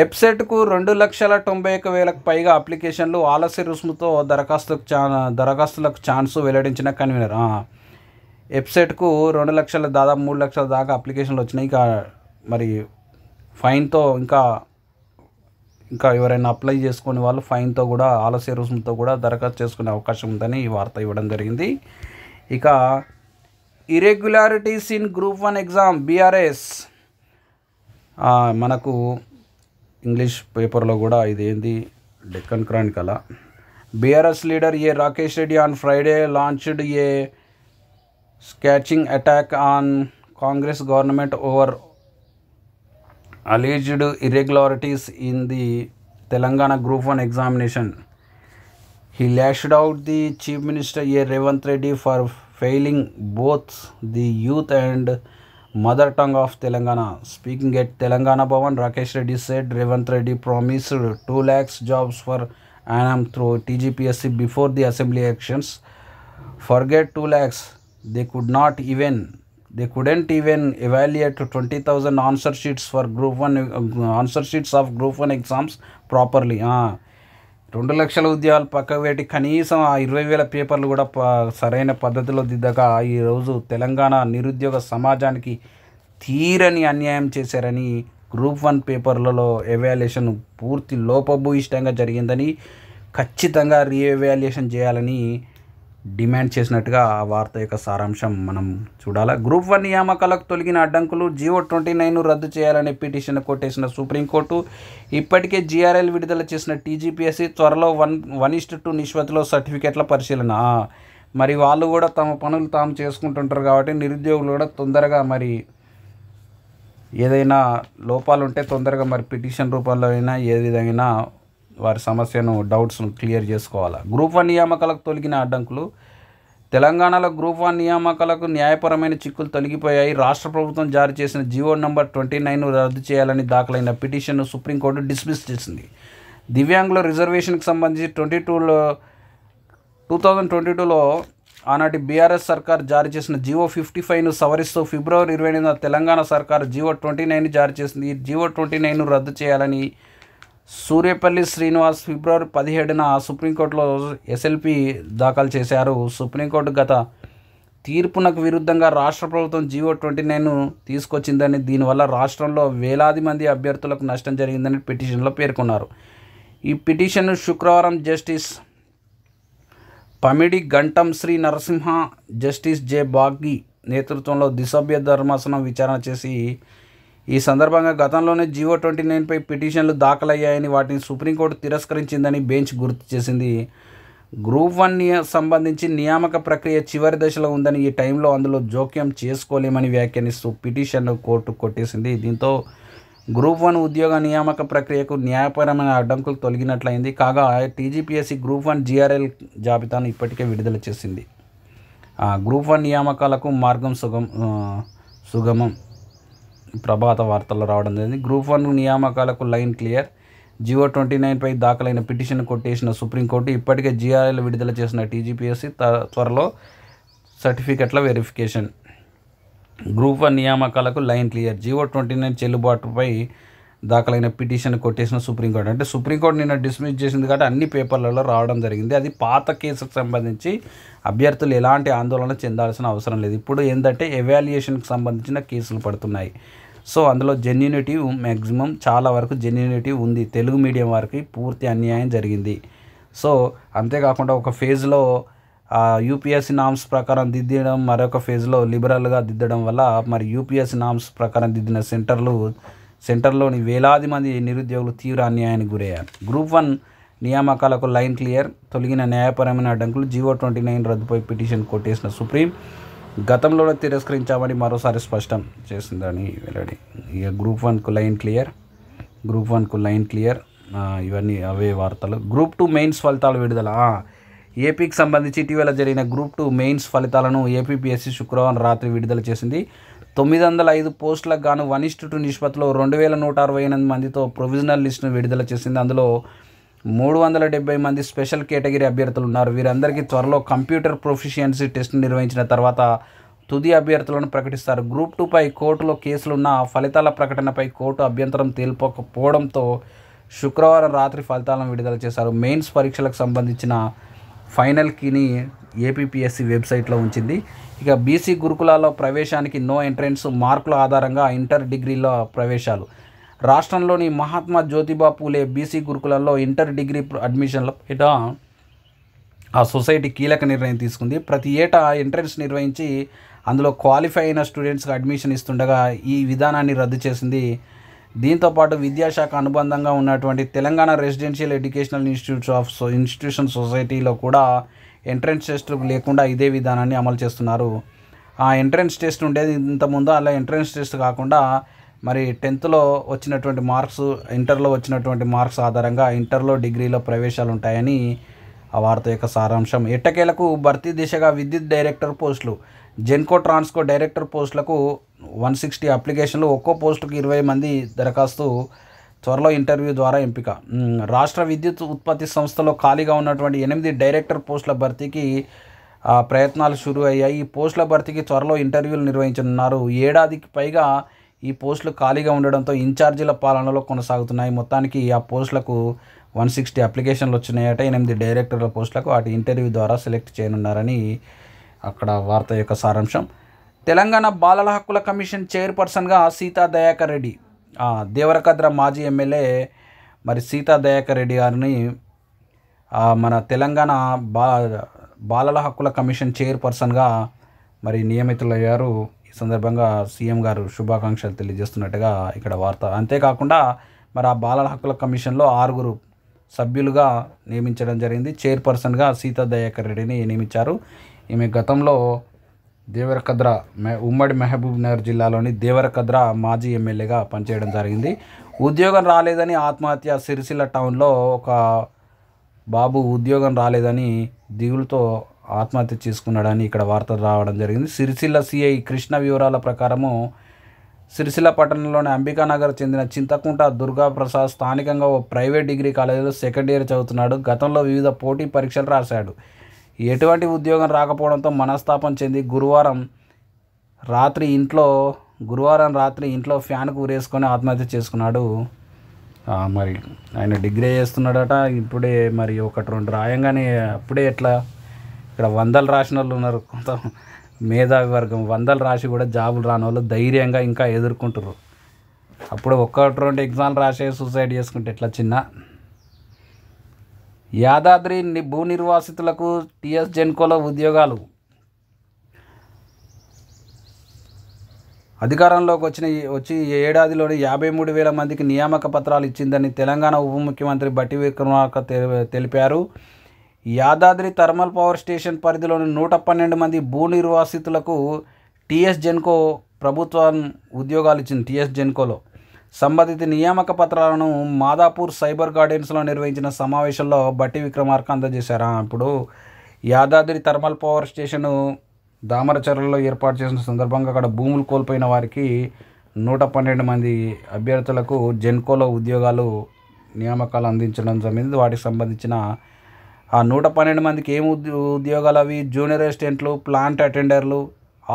ఎబ్సెట్కు 2,91,000 పైగా అప్లికేషన్లు, ఆలస్య రుసుముతో దరఖాస్తులకు ఛాన్సు వెల్లడించిన కన్వీనర్. ఎబ్సెట్కు 2 లక్షల దాదాపు 3 లక్షల దాకా అప్లికేషన్లు వచ్చినాయి. ఇక మరి ఫైన్తో ఇంకా ఎవరైనా అప్లై చేసుకునే వాళ్ళు ఫైన్తో కూడా, ఆలస్య రుసుముతో కూడా దరఖాస్తు చేసుకునే అవకాశం ఉందని ఈ వార్త ఇవ్వడం జరిగింది. ఇక irregularities in group 1 exam BRS, మనకు ఇంగ్లీష్ పేపర్లో కూడా ఇదేంది Deccan Chronicle. BRS leader Rakesh Reddy on Friday launched scorching attack on Congress government over alleged irregularities in the Telangana Group 1 examination. He lashed out the Chief Minister Revanth Reddy for failing both the youth and mother tongue of Telangana. Speaking at Telangana Bhavan, Rakesh Reddy said Revanth Reddy promised 2 lakhs jobs for annum through TGPSC before the assembly elections. Forget 2 lakhs, they couldn't even evaluate 20,000 answer sheets for Group 1 answer sheets of Group 1 exams properly. 2 లక్షల ఉద్యోగాలు పక్కకు పెట్టి కనీసం 20,000 పేపర్లు కూడా సరైన పద్ధతిలో దిద్దక ఈరోజు తెలంగాణ నిరుద్యోగ సమాజానికి తీరని అన్యాయం చేశారని, గ్రూప్ 1 పేపర్లలో ఎవాల్యుయేషన్ పూర్తి లోపభూయిష్టంగా జరిగిందని, ఖచ్చితంగా రీఎవాల్యుయేషన్ చేయాలని డిమాండ్ చేసినట్టుగా ఆ వార్త యొక్క సారాంశం మనం చూడాలి. గ్రూప్ 1 నియామకాలకు తొలగిన అడ్డంకులు, జీవో 29 రద్దు చేయాలనే పిటిషన్ కొట్టేసిన సుప్రీంకోర్టు, ఇప్పటికే జీఆర్ఎల్ విడుదల చేసిన టీజీపీఎస్సీ, త్వరలో 1:2 నిష్పత్తిలో సర్టిఫికేట్ల పరిశీలన. మరి వాళ్ళు కూడా తమ పనులు తాము చేసుకుంటుంటారు కాబట్టి నిరుద్యోగులు కూడా తొందరగా మరి ఏదైనా లోపాలు ఉంటే తొందరగా మరి పిటిషన్ రూపంలో అయినా ఏ విధంగా వారి సమస్యను డౌట్స్ను క్లియర్ చేసుకోవాలి. గ్రూప్ 1 నియామకాలకు తొలగిన అడ్డంకులు. తెలంగాణలో గ్రూప్ 1 నియామకాలకు న్యాయపరమైన చిక్కులు తొలగిపోయాయి. రాష్ట్ర ప్రభుత్వం జారీ చేసిన జీవో నంబర్ 29 రద్దు చేయాలని దాఖలైన పిటిషన్ను సుప్రీంకోర్టు డిస్మిస్ చేసింది. దివ్యాంగుల రిజర్వేషన్కి సంబంధించి 2022లో ఆనాటి బీఆర్ఎస్ సర్కార్ జారీ చేసిన జీవో 55ను సవరిస్తూ ఫిబ్రవరి 28న తెలంగాణ సర్కార్ జీవో 29 జారీ చేసింది. ఈ జీవో 29ను రద్దు చేయాలని సూర్యపల్లి శ్రీనివాస్ ఫిబ్రవరి 17న సుప్రీంకోర్టులో ఎస్ఎల్పి దాఖలు చేశారు. సుప్రీంకోర్టు గత తీర్పునకు విరుద్ధంగా రాష్ట్ర ప్రభుత్వం జీవో 29ను తీసుకొచ్చిందని, దీనివల్ల రాష్ట్రంలో వేలాది మంది అభ్యర్థులకు నష్టం జరిగిందని పిటిషన్లో పేర్కొన్నారు. ఈ పిటిషన్ను శుక్రవారం justice Pamidi Gantam Sri Narasimha, justice J Bagchi నేతృత్వంలో ద్విసభ్య ధర్మాసనం విచారణ చేసి ఈ సందర్భంగా గతంలోనే జీవో 29పై పిటిషన్లు దాఖలయ్యాయని, వాటిని సుప్రీంకోర్టు తిరస్కరించిందని బెంచ్ గుర్తు చేసింది. గ్రూప్ 1 సంబంధించి నియామక ప్రక్రియ చివరి దశలో ఉందని, ఈ టైంలో అందులో జోక్యం చేసుకోలేమని వ్యాఖ్యానిస్తూ పిటిషన్ను కోర్టు కొట్టేసింది. దీంతో గ్రూప్ 1 ఉద్యోగ నియామక ప్రక్రియకు న్యాయపరమైన అడ్డంకులు తొలగినట్లయింది. కాగా టీజీపీఎస్సీ గ్రూప్ 1 జీఆర్ఎల్ జాబితాను ఇప్పటికే విడుదల చేసింది. గ్రూప్ 1 నియామకాలకు మార్గం సుగమం ప్రభాత వార్తల్లో రావడం జరిగింది. గ్రూప్ 1 నియామకాలకు లైన్ క్లియర్. జీవో 29పై దాఖలైన పిటిషన్ కొట్టేసిన సుప్రీంకోర్టు ఇప్పటికే జీఆర్ఎల్ విడుదల చేసిన టీజీపీఎస్సీ త్వరలో సర్టిఫికెట్ల వెరిఫికేషన్. గ్రూప్ 1 నియామకాలకు లైన్ క్లియర్. జీవో 29 చెల్లుబాటుపై దాఖలైన పిటిషన్ కొట్టేసిన సుప్రీంకోర్టు. అంటే సుప్రీంకోర్టు నిన్న డిస్మిస్ చేసింది కాబట్టి అన్ని పేపర్లలో రావడం జరిగింది. అది పాత కేసుకు సంబంధించి అభ్యర్థులు ఎలాంటి ఆందోళన చెందాల్సిన అవసరం లేదు. ఇప్పుడు ఏంటంటే ఎవాల్యుయేషన్కి సంబంధించిన కేసులు పడుతున్నాయి. సో అందులో జెన్యూనిటీ మ్యాక్సిమం చాలా వరకు జెన్యూనిటీ ఉంది. తెలుగు మీడియం వారికి పూర్తి అన్యాయం జరిగింది. సో అంతేకాకుండా ఒక ఫేజ్లో యూపీఎస్సీ నామ్స్ ప్రకారం దిద్దడం, మరొక ఫేజ్లో లిబరల్గా దిద్దడం వల్ల మరి యూపీఎస్సీ నామ్స్ ప్రకారం దిద్దిన సెంటర్లోని వేలాది మంది నిరుద్యోగులు తీవ్ర అన్యాయానికి గురయ్యారు. గ్రూప్ 1 నియామకాలకు లైన్ క్లియర్. తొలగిన న్యాయపరమైన అడ్డంకులు. జీవో 29 రద్దుపై పిటిషన్ కొట్టేసిన సుప్రీం గతంలోనే తిరస్కరించామని మరోసారి స్పష్టం చేసిందని వెల్లడి. ఇక గ్రూప్ 1కు లైన్ క్లియర్. ఇవన్నీ అవే వార్తలు. గ్రూప్ 2 మెయిన్స్ ఫలితాలు విడుదల. ఏపీకి సంబంధించి ఇటీవల జరిగిన గ్రూప్ 2 మెయిన్స్ ఫలితాలను ఏపీపీఎస్సీ శుక్రవారం రాత్రి విడుదల చేసింది. 905 పోస్టులకు గాను 1:2 నిష్పత్తిలో 2168 మందితో ప్రొవిజనల్ లిస్టును విడుదల చేసింది. అందులో 370 మంది స్పెషల్ కేటగిరీ అభ్యర్థులు ఉన్నారు. వీరందరికీ త్వరలో కంప్యూటర్ ప్రొఫిషియన్సీ టెస్ట్ నిర్వహించిన తర్వాత తుది అభ్యర్థులను ప్రకటిస్తారు. గ్రూప్ 2పై కోర్టులో కేసులున్న ఫలితాల ప్రకటనపై కోర్టు అభ్యంతరం తెలుపకపోవడంతో శుక్రవారం రాత్రి ఫలితాలను విడుదల చేశారు. మెయిన్స్ పరీక్షలకు సంబంధించిన ఫైనల్ కీని ఏపీపీఎస్సీ వెబ్సైట్లో ఉంచింది. ఇక బీసీ గురుకులాల్లో ప్రవేశానికి నో ఎంట్రెన్స్ మార్కుల ఆధారంగా ఇంటర్ డిగ్రీలో ప్రవేశాలు. రాష్ట్రంలోని మహాత్మా జ్యోతిబా పూలే బీసీ గురుకులాల్లో ఇంటర్ డిగ్రీ అడ్మిషన్ల పైన ఆ సొసైటీ కీలక నిర్ణయం తీసుకుంది. ప్రతి ఏటా ఎంట్రెన్స్ నిర్వహించి అందులో క్వాలిఫై అయిన స్టూడెంట్స్కి అడ్మిషన్ ఇస్తుండగా ఈ విధానాన్ని రద్దు చేసింది. దీంతోపాటు విద్యాశాఖ అనుబంధంగా ఉన్నటువంటి తెలంగాణ రెసిడెన్షియల్ ఎడ్యుకేషనల్ ఇన్స్టిట్యూషన్ సొసైటీలో కూడా ఎంట్రన్స్ టెస్ట్ లేకుండా ఇదే విధానాన్ని అమలు చేస్తున్నారు. ఆ ఎంట్రన్స్ టెస్ట్ ఉండేది ఇంతకుముందు, అలా ఎంట్రన్స్ టెస్ట్ కాకుండా మరి 10th వచ్చినటువంటి మార్క్స్, ఇంటర్లో వచ్చినటువంటి మార్క్స్ ఆధారంగా ఇంటర్లో డిగ్రీలో ప్రవేశాలు ఉంటాయని ఆ వార్త యొక్క సారాంశం. ఎట్టకేలకు భర్తీ దిశగా విద్యుత్ డైరెక్టర్ పోస్టులు. జెన్కో ట్రాన్స్కో డైరెక్టర్ పోస్టులకు 160 అప్లికేషన్లు. ఒక్కో పోస్టుకు 20 మంది దరఖాస్తు. త్వరలో ఇంటర్వ్యూ ద్వారా ఎంపిక. రాష్ట్ర విద్యుత్ ఉత్పత్తి సంస్థలో ఖాళీగా ఉన్నటువంటి 8 డైరెక్టర్ పోస్టుల భర్తీకి ప్రయత్నాలు షురూ అయ్యాయి. ఈ పోస్టుల భర్తీకి త్వరలో ఇంటర్వ్యూలు నిర్వహించనున్నారు. ఏడాదికి పైగా ఈ పోస్టులు ఖాళీగా ఉండడంతో ఇన్ఛార్జీల పాలనలో కొనసాగుతున్నాయి. మొత్తానికి ఆ పోస్టులకు 160 అప్లికేషన్లు వచ్చినాయట. 8 డైరెక్టర్ల పోస్టులకు వాటి ఇంటర్వ్యూ ద్వారా సెలెక్ట్ చేయనున్నారని అక్కడ వార్త యొక్క సారాంశం. తెలంగాణ బాలల హక్కుల కమిషన్ చైర్పర్సన్గా సీతా దయాకర్ రెడ్డి. దేవరకద్ర మాజీ ఎమ్మెల్యే మరి సీతా దయాకర్ రెడ్డి గారిని మన తెలంగాణ బాలల హక్కుల కమిషన్ చైర్పర్సన్గా మరి నియమితులయ్యారు. ఈ సందర్భంగా సీఎం గారు శుభాకాంక్షలు తెలియజేస్తున్నట్టుగా ఇక్కడ వార్త. అంతేకాకుండా మరి ఆ బాలల హక్కుల కమిషన్లో 6 సభ్యులుగా నియమించడం జరిగింది. చైర్పర్సన్గా సీతా దయాకర్ రెడ్డిని నియమించారు. ఈమె గతంలో దేవరకద్ర ఉమ్మడి మహబూబ్నగర్ జిల్లాలోని దేవరకద్ర మాజీ ఎమ్మెల్యేగా పనిచేయడం జరిగింది. ఉద్యోగం రాలేదని ఆత్మహత్య. సిరిసిల్ల టౌన్లో ఒక బాబు ఉద్యోగం రాలేదని దిగులుతో ఆత్మహత్య చేసుకున్నాడని ఇక్కడ వార్తలు రావడం జరిగింది. సిరిసిల్ల సిఐ కృష్ణ వివరాల ప్రకారము సిరిసిల్ల పట్టణంలోని అంబికానగర్ చెందిన చింతకుంట దుర్గాప్రసాద్ స్థానికంగా ఓ ప్రైవేట్ డిగ్రీ కాలేజీలో సెకండ్ ఇయర్ చదువుతున్నాడు. గతంలో వివిధ పోటీ పరీక్షలు రాశాడు. ఎటువంటి ఉద్యోగం రాకపోవడంతో మనస్తాపం చెంది గురువారం రాత్రి ఇంట్లో ఫ్యాన్కు ఊరేసుకొని ఆత్మహత్య చేసుకున్నాడు. మరి ఆయన డిగ్రీ చేస్తున్నాడట. ఇప్పుడే మరి 1-2 రాయంగానే అప్పుడే ఎట్లా, ఇక్కడ 100 రాసిన వాళ్ళు ఉన్నారు, కొంత మేధావి వర్గం 100 రాసి కూడా జాబులు రాని వాళ్ళు ధైర్యంగా ఇంకా ఎదుర్కొంటారు. అప్పుడు 1-2 ఎగ్జామ్లు రాసే సూసైడ్ చేసుకుంటే ఎట్లా చిన్న. యాదాద్రి భూ నిర్వాసితులకు టీఎస్ జెన్కోలో ఉద్యోగాలు. అధికారంలోకి వచ్చి ఏడాదిలోని 53,000 మందికి నియామక పత్రాలు ఇచ్చిందని తెలంగాణ ఉప ముఖ్యమంత్రి బట్టి విక్రమార్క తెలిపారు. యాదాద్రి థర్మల్ పవర్ స్టేషన్ పరిధిలోని 112 మంది భూ నిర్వాసితులకు టీఎస్ జెన్కో ప్రభుత్వం ఉద్యోగాలు ఇచ్చింది. టీఎస్ జెన్కోలో సంబంధిత నియామక పత్రాలను మాదాపూర్ సైబర్ గార్డెన్స్లో నిర్వహించిన సమావేశంలో బట్టి విక్రమార్క అందజేశారు. ఇప్పుడు యాదాద్రి థర్మల్ పవర్ స్టేషను దామరచర్లలో ఏర్పాటు చేసిన సందర్భంగా అక్కడ భూములు కోల్పోయిన వారికి 112 మంది అభ్యర్థులకు జెన్కోలో ఉద్యోగాలు నియామకాలు అందించడం జరిగింది. వాటికి సంబంధించిన ఆ 112 మందికి ఏం ఉద్యోగాలు అవి జూనియర్ అసిస్టెంట్లు, ప్లాంట్ అటెండర్లు,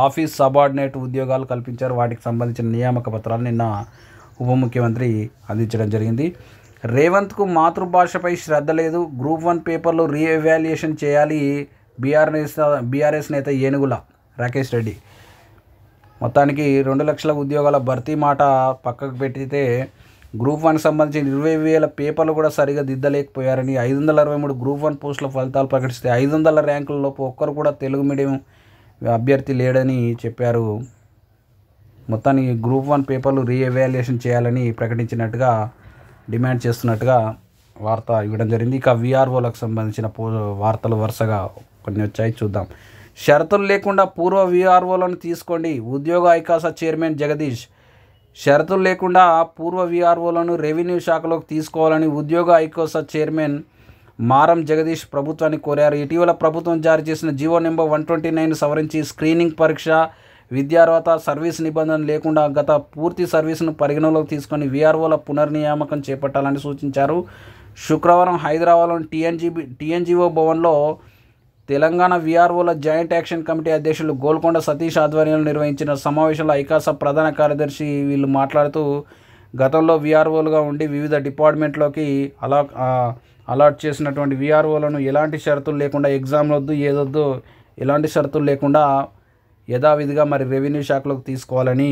ఆఫీస్ సబార్డినేట్ ఉద్యోగాలు కల్పించారు. వాటికి సంబంధించిన నియామక పత్రాలు నిన్న ఉప ముఖ్యమంత్రి అందించడం జరిగింది. రేవంత్కు మాతృభాషపై శ్రద్ధ లేదు. గ్రూప్ 1 పేపర్లు రీఎవాల్యుయేషన్ చేయాలి. బీఆర్ఎస్ నేత ఏనుగుల రాకేష్ రెడ్డి. మొత్తానికి 2 లక్షల ఉద్యోగాల భర్తీ మాట పక్కకు పెట్టితే గ్రూప్ 1 సంబంధించిన 20,000 పేపర్లు కూడా సరిగా దిద్దలేకపోయారని, 563 గ్రూప్ 1 పోస్టుల ఫలితాలు ప్రకటిస్తే 500 ర్యాంకులలోపు ఒక్కరు కూడా తెలుగు మీడియం అభ్యర్థి లేడని చెప్పారు. మొత్తానికి గ్రూప్ 1 పేపర్లు రీఎవాల్యుయేషన్ చేయాలని ప్రకటించినట్టుగా డిమాండ్ చేస్తున్నట్టుగా వార్త ఇవ్వడం జరిగింది. ఇక వీఆర్ఓలకు సంబంధించిన వార్తలు వరుసగా కొన్ని వచ్చాయి, చూద్దాం. షరతులు లేకుండా పూర్వ వీఆర్ఓలను తీసుకోండి. ఉద్యోగ ఐకాస చైర్మన్ జగదీష్. షరతులు లేకుండా పూర్వ వీఆర్ఓలను రెవెన్యూ శాఖలోకి తీసుకోవాలని ఉద్యోగ ఐకాస చైర్మన్ మారం జగదీష్ ప్రభుత్వాన్ని కోరారు. ఇటీవల ప్రభుత్వం జారీ చేసిన జీవో నెంబర్ 129 సవరించి స్క్రీనింగ్ పరీక్ష, విద్యార్హత, సర్వీస్ నిబంధన లేకుండా గత పూర్తి సర్వీసును పరిగణలోకి తీసుకొని వీఆర్ఓల పునర్నియామకం చేపట్టాలని సూచించారు. శుక్రవారం హైదరాబాద్లోని టీఎన్జీఓ భవన్లో తెలంగాణ వీఆర్ఓల జాయింట్ యాక్షన్ కమిటీ అధ్యక్షులు గోల్కొండ సతీష్ ఆధ్వర్యంలో నిర్వహించిన సమావేశంలో ఐకాస ప్రధాన కార్యదర్శి వీళ్ళు మాట్లాడుతూ, గతంలో వీఆర్ఓలుగా ఉండి వివిధ డిపార్ట్మెంట్లోకి అలాట్ చేసినటువంటి వీఆర్ఓలను ఎలాంటి షరతులు లేకుండా, ఎగ్జామ్ వద్దు ఏదొద్దు ఎలాంటి షరతులు లేకుండా యథావిధిగా మరి రెవెన్యూ శాఖలోకి తీసుకోవాలని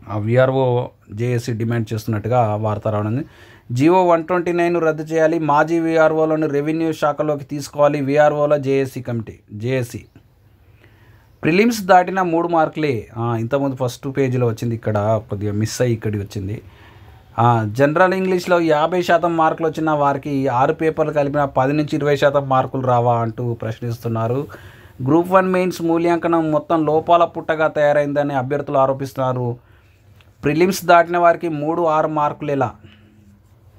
ఆ వీఆర్ఓ జేఏసీ డిమాండ్ చేస్తున్నట్టుగా వార్త రావడం. జీవో 129 రద్దు చేయాలి. మాజీ వీఆర్ఓలను రెవెన్యూ శాఖలోకి తీసుకోవాలి. వీఆర్ఓల జేఏసీ. ప్రిలిమ్స్ దాటిన 3 మార్కులే. ఇంతకుముందు ఫస్ట్ పేజీలో వచ్చింది, ఇక్కడ కొద్దిగా మిస్ అయ్యి ఇక్కడికి వచ్చింది. జనరల్ ఇంగ్లీష్లో 50% మార్కులు వచ్చిన వారికి 6 పేపర్లు కలిపిన 10-20% మార్కులు రావా అంటూ ప్రశ్నిస్తున్నారు. గ్రూప్ 1 మెయిన్స్ మూల్యాంకనం మొత్తం లోపాల పుట్టగా తయారైందని అభ్యర్థులు ఆరోపిస్తున్నారు. ప్రిలిమ్స్ దాటిన వారికి 3-6 మార్కులు ఎలా?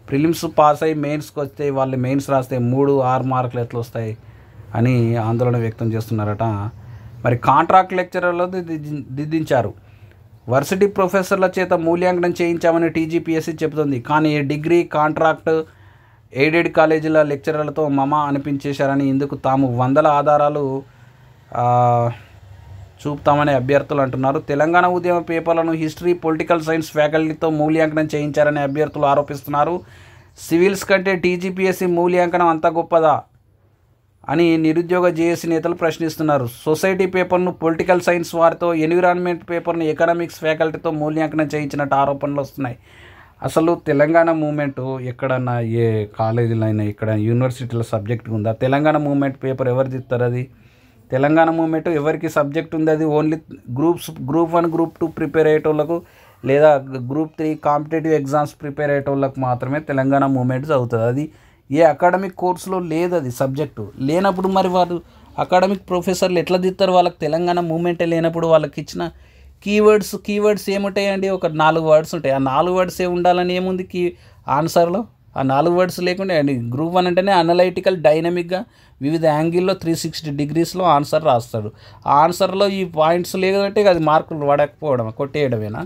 ప్రిలిమ్స్ పాస్ అయ్యి మెయిన్స్కి వస్తే వాళ్ళు మెయిన్స్ రాస్తే 3-6 మార్కులు ఎట్లా వస్తాయి అని ఆందోళన వ్యక్తం చేస్తున్నారట. మరి కాంట్రాక్ట్ లెక్చరర్లు దిద్దించారు. వర్సిటీ ప్రొఫెసర్ల చేత మూల్యాంకనం చేయించామని టీజీపీఎస్సీ చెబుతుంది. కానీ డిగ్రీ, కాంట్రాక్ట్, ఎయిడెడ్ కాలేజీల లెక్చరర్లతో మమ అనిపించేశారని, ఇందుకు తాము 100 ఆధారాలు చూపుతామని అభ్యర్థులు అంటున్నారు. తెలంగాణ ఉద్యమ పేపర్లను హిస్టరీ, పొలిటికల్ సైన్స్ ఫ్యాకల్టీతో మూల్యాంకనం చేయించారని అభ్యర్థులు ఆరోపిస్తున్నారు. సివిల్స్ కంటే టీజీపీఎస్సీ మూల్యాంకనం అంత గొప్పదా అని నిరుద్యోగ జేఏసీ నేతలు ప్రశ్నిస్తున్నారు. సొసైటీ పేపర్ను పొలిటికల్ సైన్స్ వారితో, ఎన్విరాన్మెంట్ పేపర్ను ఎకనామిక్స్ ఫ్యాకల్టీతో మూల్యాంకనం చేయించినట్టు ఆరోపణలు వస్తున్నాయి. అసలు తెలంగాణ మూమెంట్ ఎక్కడన్నా ఏ కాలేజీలో అయినా ఇక్కడ యూనివర్సిటీలో సబ్జెక్ట్ ఉందా? తెలంగాణ మూమెంట్ పేపర్ ఎవరు తీస్తారు? అది తెలంగాణ మూమెంట్ ఎవరికి సబ్జెక్ట్ ఉంది? అది ఓన్లీ గ్రూప్ 1, గ్రూప్ 2 ప్రిపేర్ అయ్యేటోళ్ళకు, లేదా గ్రూప్ 3 కాంపిటేటివ్ ఎగ్జామ్స్ ప్రిపేర్ అయ్యేటోళ్ళకు మాత్రమే తెలంగాణ మూమెంట్ చదువుతుంది. అది ఏ అకాడమిక్ కోర్సులో లేదు, అది సబ్జెక్టు లేనప్పుడు మరి వారు అకాడమిక్ ప్రొఫెసర్లు ఎట్లా దిస్తారు? వాళ్ళకి తెలంగాణ మూమెంటే లేనప్పుడు వాళ్ళకి ఇచ్చిన కీవర్డ్స్ ఏముంటాయండి? ఒక 4 వర్డ్స్ ఉంటాయి. ఆ 4 వర్డ్స్ ఉండాలని ఏముంది ఆన్సర్లో? ఆ 4 వర్డ్స్ లేకుండా అండి. గ్రూప్ 1 అంటేనే అనలైటికల్, డైనమిక్గా వివిధ యాంగిల్లో 360 డిగ్రీస్లో ఆన్సర్ రాస్తాడు. ఆ ఆన్సర్లో ఈ పాయింట్స్ లేదంటే అది మార్కులు పడకపోవడం, కొట్టేయడమేనా?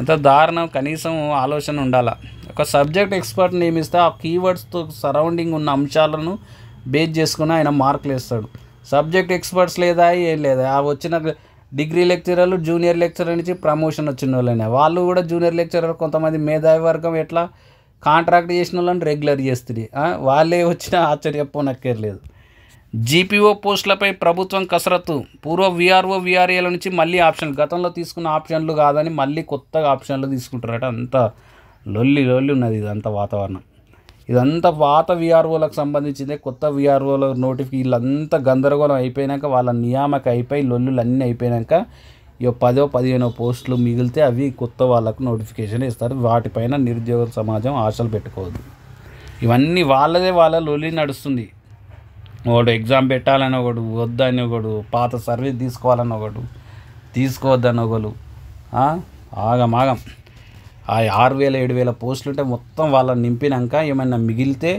ఎంత దారుణం! కనీసం ఆలోచన ఉండాలా. ఒక సబ్జెక్ట్ ఎక్స్పర్ట్ నియమిస్తే ఆ కీవర్డ్స్తో సరౌండింగ్ ఉన్న అంశాలను బేస్ చేసుకుని ఆయన మార్కులు వేస్తాడు. సబ్జెక్ట్ ఎక్స్పర్ట్స్ లేదా ఏం లేదా, ఆ వచ్చిన డిగ్రీ లెక్చరర్లు జూనియర్ లెక్చరర్ నుంచి ప్రమోషన్ వచ్చిన వాళ్ళైనా వాళ్ళు కూడా జూనియర్ లెక్చరర్ కొంతమంది మేధావి వర్గం ఎట్లా కాంట్రాక్ట్ చేసిన వాళ్ళని రెగ్యులర్ చేస్తుంది. వాళ్ళే వచ్చినా ఆశ్చర్యపోనక్కర్లేదు. జీపీఓ పోస్టులపై ప్రభుత్వం కసరత్తు. పూర్వ వీఆర్ఓ వీఆర్ఏల నుంచి మళ్ళీ ఆప్షన్లు, గతంలో తీసుకున్న ఆప్షన్లు కాదని మళ్ళీ కొత్తగా ఆప్షన్లు తీసుకుంటారట. అంత లొల్లి ఉన్నది ఇదంతా వాతావరణం. ఇదంతా పాత వీఆర్ఓలకు సంబంధించిందే. కొత్త వీఆర్ఓల వీళ్ళంతా గందరగోళం అయిపోయాక, వాళ్ళ నియామక అయిపోయి లొల్లులు అన్నీ అయిపోయాక 10-15 పోస్టులు మిగిలితే అవి కొత్త వాళ్ళకు నోటిఫికేషన్ ఇస్తారు. వాటిపైన నిరుద్యోగ సమాజం ఆశలు పెట్టుకోవద్దు. ఇవన్నీ వాళ్ళ లొల్లి నడుస్తుంది. ఒకడు ఎగ్జామ్ పెట్టాలని ఒకడు, వద్దని ఒకడు, పాత సర్వీస్ తీసుకోవాలని ఒకడు, తీసుకోవద్దని ఒకడు. ఆగం ఆ 6,000-7,000 పోస్టులు ఉంటే మొత్తం వాళ్ళని నింపినాక ఏమైనా మిగిలితే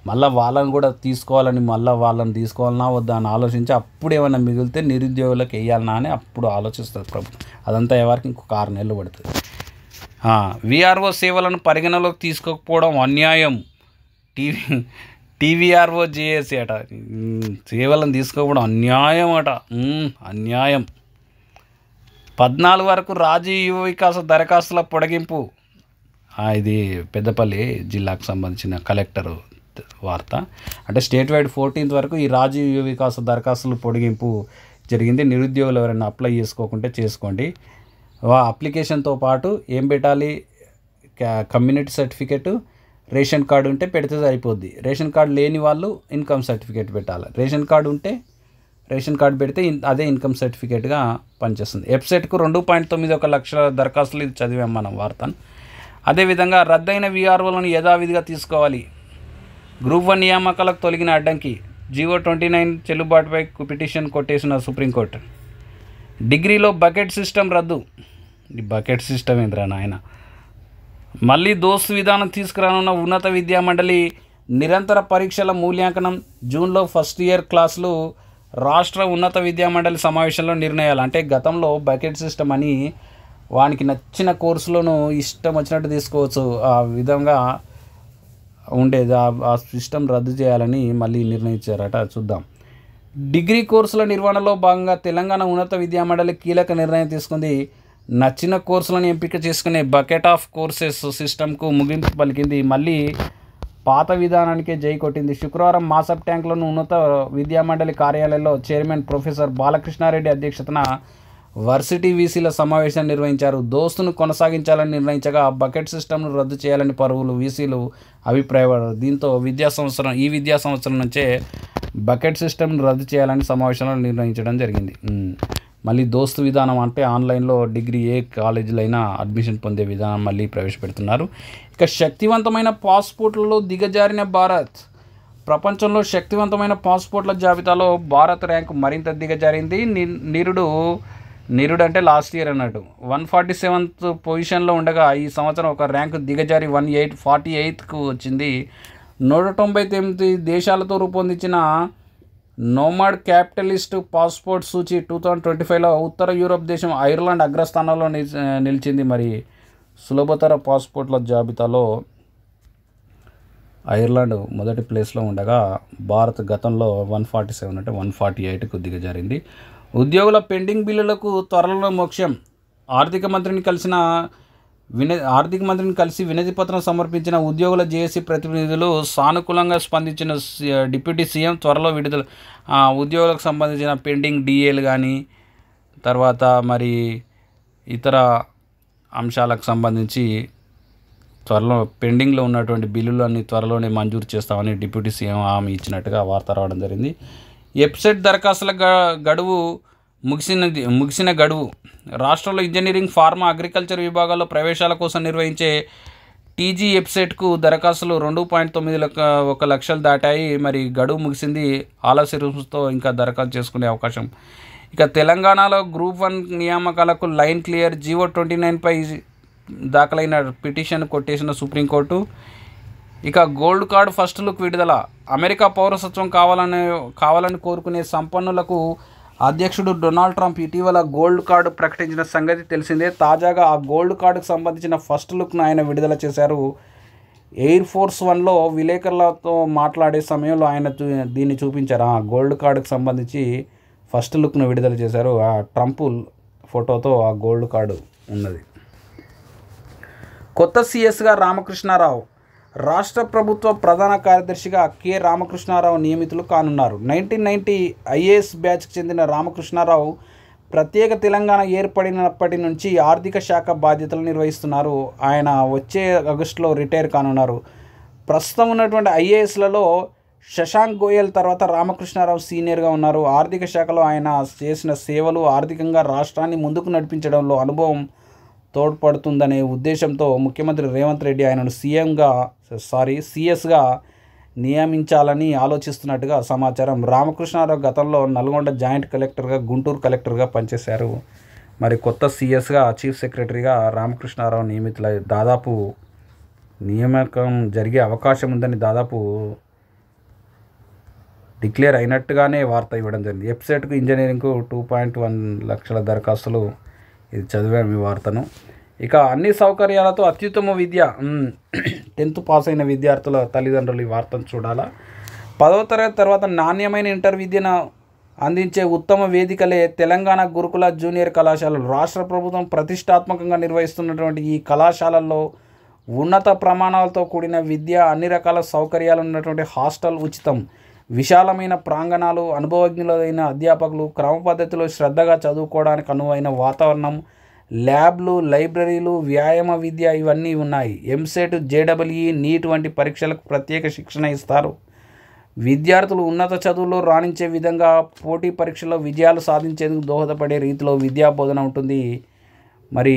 మళ్ళీ వాళ్ళని కూడా తీసుకోవాలని, మళ్ళీ వాళ్ళని తీసుకోవాలన్నా వద్దా అని ఆలోచించి అప్పుడు ఏమైనా మిగిలితే నిరుద్యోగులకు వేయాలన్నా అని అప్పుడు ఆలోచిస్తుంది ప్రభుత్వం. అదంతా ఎవరికి ఇంకొక 6 నెలలు పడుతుంది. వీఆర్ఓ సేవలను పరిగణలోకి తీసుకోకపోవడం అన్యాయం. టీవీఆర్ఓ జేఏసీ అట సేవలను తీసుకోకపోవడం అన్యాయం అట. అన్యాయం. 14 వరకు రాజీవ్ యువ వికాస దరఖాస్తుల పొడిగింపు. ఇది పెద్దపల్లి జిల్లాకు సంబంధించిన కలెక్టర్ వార్త. అంటే స్టేట్ వైడ్ 14th వరకు ఈ రాజీవ్ యువ వికాస దరఖాస్తుల పొడిగింపు జరిగింది. నిరుద్యోగులు ఎవరైనా అప్లై చేసుకోకుంటే చేసుకోండి. అప్లికేషన్తో పాటు ఏం పెట్టాలి? కమ్యూనిటీ సర్టిఫికెట్, రేషన్ కార్డు ఉంటే పెడితే సరిపోద్ది. రేషన్ కార్డు లేని వాళ్ళు ఇన్కమ్ సర్టిఫికేట్ పెట్టాలి. రేషన్ కార్డు ఉంటే రేషన్ కార్డు పెడితే అదే ఇన్కమ్ సర్టిఫికేట్గా పనిచేస్తుంది. వెబ్సైట్కు 2.91 లక్షల దరఖాస్తులు, ఇది చదివాం మనం వార్తను. అదేవిధంగా రద్దయిన వీఆర్ఓలను యథావిధిగా తీసుకోవాలి. గ్రూప్ 1 నియామకాలకు తొలగిన అడ్డంకి. జీవో 29 చెల్లుబాటుపై పిటిషన్ కొట్టేసిన సుప్రీంకోర్టు. డిగ్రీలో బకెట్ సిస్టమ్ రద్దు. ఈ బకెట్ సిస్టమ్ ఏంద్రా నాయన? మళ్ళీ దోస్తు విధానం తీసుకురానున్న ఉన్నత విద్యా మండలి. నిరంతర పరీక్షల మూల్యాంకనం. జూన్లో ఫస్ట్ ఇయర్ క్లాసులు. రాష్ట్ర ఉన్నత విద్యా మండలి సమావేశంలో నిర్ణయాలు. అంటే గతంలో బకెట్ సిస్టమ్ అని వానికి నచ్చిన కోర్సులను ఇష్టం వచ్చినట్టు తీసుకోవచ్చు, ఆ విధంగా ఉండేది. ఆ సిస్టమ్ రద్దు చేయాలని మళ్ళీ నిర్ణయించారట. చూద్దాం. డిగ్రీ కోర్సుల నిర్వహణలో భాగంగా తెలంగాణ ఉన్నత విద్యా మండలి కీలక నిర్ణయం తీసుకుంది. నచ్చిన కోర్సులను ఎంపిక చేసుకునే బకెట్ ఆఫ్ కోర్సెస్ సిస్టమ్కు ముగింపు పలికింది. మళ్ళీ పాత విధానానికే జై కొట్టింది. శుక్రవారం మాసప్ ట్యాంక్లోని ఉన్నత విద్యా మండలి కార్యాలయంలో చైర్మన్ ప్రొఫెసర్ బాలకృష్ణారెడ్డి అధ్యక్షతన వర్సిటీ వీసీల సమావేశం నిర్వహించారు. దోస్తును కొనసాగించాలని నిర్ణయించగా బకెట్ సిస్టమ్ను రద్దు చేయాలని పలువురు వీసీలు అభిప్రాయపడ్డారు. దీంతో ఈ విద్యా సంవత్సరం నుంచే బకెట్ సిస్టమ్ను రద్దు చేయాలని సమావేశంలో నిర్ణయించడం జరిగింది. మళ్ళీ దోస్తు విధానం అంటే ఆన్లైన్లో డిగ్రీ ఏ కాలేజీలో అయినా అడ్మిషన్ పొందే విధానం మళ్ళీ ప్రవేశపెడుతున్నారు. ఇక శక్తివంతమైన పాస్పోర్ట్లలో దిగజారిన భారత్. ప్రపంచంలో శక్తివంతమైన పాస్పోర్ట్ల జాబితాలో భారత్ ర్యాంకు మరింత దిగజారింది. నిరుడు అంటే లాస్ట్ ఇయర్ అన్నట్టు 147th పొజిషన్లో ఉండగా ఈ సంవత్సరం ఒక ర్యాంకు దిగజారి 48కు వచ్చింది. 198 దేశాలతో రూపొందించిన నోమాడ్ క్యాపిటలిస్ట్ పాస్పోర్ట్ సూచి 2025లో ఉత్తర యూరోప్ దేశం ఐర్లాండ్ అగ్రస్థానంలో నిలిచింది. మరి సులభతర పాస్పోర్ట్ల జాబితాలో ఐర్లాండ్ మొదటి ప్లేస్లో ఉండగా భారత్ గతంలో 147 అంటే 148కు దిగజారింది. ఉద్యోగుల పెండింగ్ బిల్లులకు త్వరలో మోక్షం. ఆర్థిక మంత్రిని కలిసి వినతి పత్రం సమర్పించిన ఉద్యోగుల జేఏసీ ప్రతినిధులు సానుకూలంగా స్పందించిన డిప్యూటీ సీఎం త్వరలో విడుదల. ఉద్యోగులకు సంబంధించిన పెండింగ్ డిఏలు కానీ తర్వాత మరి ఇతర అంశాలకు సంబంధించి త్వరలో పెండింగ్లో ఉన్నటువంటి బిల్లులన్నీ త్వరలోనే మంజూరు చేస్తామని డిప్యూటీ సీఎం హామీ ఇచ్చినట్టుగా వార్త రావడం జరిగింది. వెబ్సైట్ దరఖాస్తుల గడువు ముగిసిన గడువు. రాష్ట్రంలో ఇంజనీరింగ్, ఫార్మా, అగ్రికల్చర్ విభాగాల్లో ప్రవేశాల కోసం నిర్వహించే టీజీ వెబ్సైట్కు దరఖాస్తులు 2.91 లక్షలు దాటాయి. మరి గడువు ముగిసింది. ఆలస్య రుసుముతో ఇంకా దరఖాస్తు చేసుకునే అవకాశం. ఇక తెలంగాణలో గ్రూప్ 1 నియామకాలకు లైన్ క్లియర్. జీవో 29పై దాఖలైన పిటిషన్ కొట్టేసిన సుప్రీంకోర్టు. ఇక గోల్డ్ కార్డు ఫస్ట్ లుక్ విడుదల. అమెరికా పౌరసత్వం కావాలని కోరుకునే సంపన్నులకు అధ్యక్షుడు డొనాల్డ్ ట్రంప్ ఇటీవల గోల్డ్ కార్డు ప్రకటించిన సంగతి తెలిసిందే. తాజాగా ఆ గోల్డ్ కార్డుకు సంబంధించిన ఫస్ట్ లుక్ను ఆయన విడుదల చేశారు. ఎయిర్ ఫోర్స్ 1లో విలేకరులతో మాట్లాడే సమయంలో ఆయన దీన్ని చూపించారు. ఆ గోల్డ్ కార్డుకు సంబంధించి ఫస్ట్ లుక్ను విడుదల చేశారు. ఆ ట్రంప్ ఫోటోతో ఆ గోల్డ్ కార్డు ఉన్నది. కొత్త సీఎస్గా రామకృష్ణారావు. రాష్ట్ర ప్రభుత్వ ప్రధాన కార్యదర్శిగా కె రామకృష్ణారావు నియమితులు కానున్నారు. 1990 ఐఏఎస్ బ్యాచ్కి చెందిన రామకృష్ణారావు ప్రత్యేక తెలంగాణ ఏర్పడినప్పటి నుంచి ఆర్థిక శాఖ బాధ్యతలు నిర్వహిస్తున్నారు. ఆయన వచ్చే ఆగస్టులో రిటైర్ కానున్నారు. ప్రస్తుతం ఉన్నటువంటి ఐఏఎస్లలో శశాంక్ గోయల్ తర్వాత రామకృష్ణారావు సీనియర్గా ఉన్నారు. ఆర్థిక శాఖలో ఆయన చేసిన సేవలు ఆర్థికంగా రాష్ట్రాన్ని ముందుకు నడిపించడంలో అనుభవం తోడ్పడుతుందనే ఉద్దేశంతో ముఖ్యమంత్రి రేవంత్ రెడ్డి ఆయనను సీఎస్గా నియమించాలని ఆలోచిస్తున్నట్టుగా సమాచారం. రామకృష్ణారావు గతంలో నల్గొండ జాయింట్ కలెక్టర్గా, గుంటూరు కలెక్టర్గా పనిచేశారు. మరి కొత్త సీఎస్గా చీఫ్ సెక్రటరీగా రామకృష్ణారావు దాదాపు నియామకం జరిగే అవకాశం ఉందని దాదాపు డిక్లేర్ అయినట్టుగానే వార్త ఇవ్వడం జరిగింది. వెబ్సైట్కు ఇంజనీరింగ్కు 2.1 లక్షల దరఖాస్తులు. ఇది చదివాము ఈ వార్తను. ఇక అన్ని సౌకర్యాలతో అత్యుత్తమ విద్య. 10th పాస్ అయిన విద్యార్థుల తల్లిదండ్రులు ఈ వార్తను చూడాలా. 10వ తరగతి తర్వాత నాణ్యమైన ఇంటర్ విద్యను అందించే ఉత్తమ వేదికలే తెలంగాణ గురుకుల జూనియర్ కళాశాలలు. రాష్ట్ర ప్రభుత్వం ప్రతిష్టాత్మకంగా నిర్వహిస్తున్నటువంటి ఈ కళాశాలల్లో ఉన్నత ప్రమాణాలతో కూడిన విద్య, అన్ని రకాల సౌకర్యాలు ఉన్నటువంటి హాస్టల్ ఉచితం, విశాలమైన ప్రాంగణాలు, అనుభవజ్ఞులైన అధ్యాపకులు, క్రమ పద్ధతిలో శ్రద్ధగా చదువుకోవడానికి అనువైన వాతావరణం, ల్యాబ్లు, లైబ్రరీలు, వ్యాయామ విద్య ఇవన్నీ ఉన్నాయి. ఎంసెట్, జేడబ్ల్యూఈ, నీట్ వంటి పరీక్షలకు ప్రత్యేక శిక్షణ ఇస్తారు. విద్యార్థులు ఉన్నత చదువుల్లో రాణించే విధంగా పోటీ పరీక్షల్లో విజయాలు సాధించేందుకు దోహదపడే రీతిలో విద్యా బోధన ఉంటుంది. మరి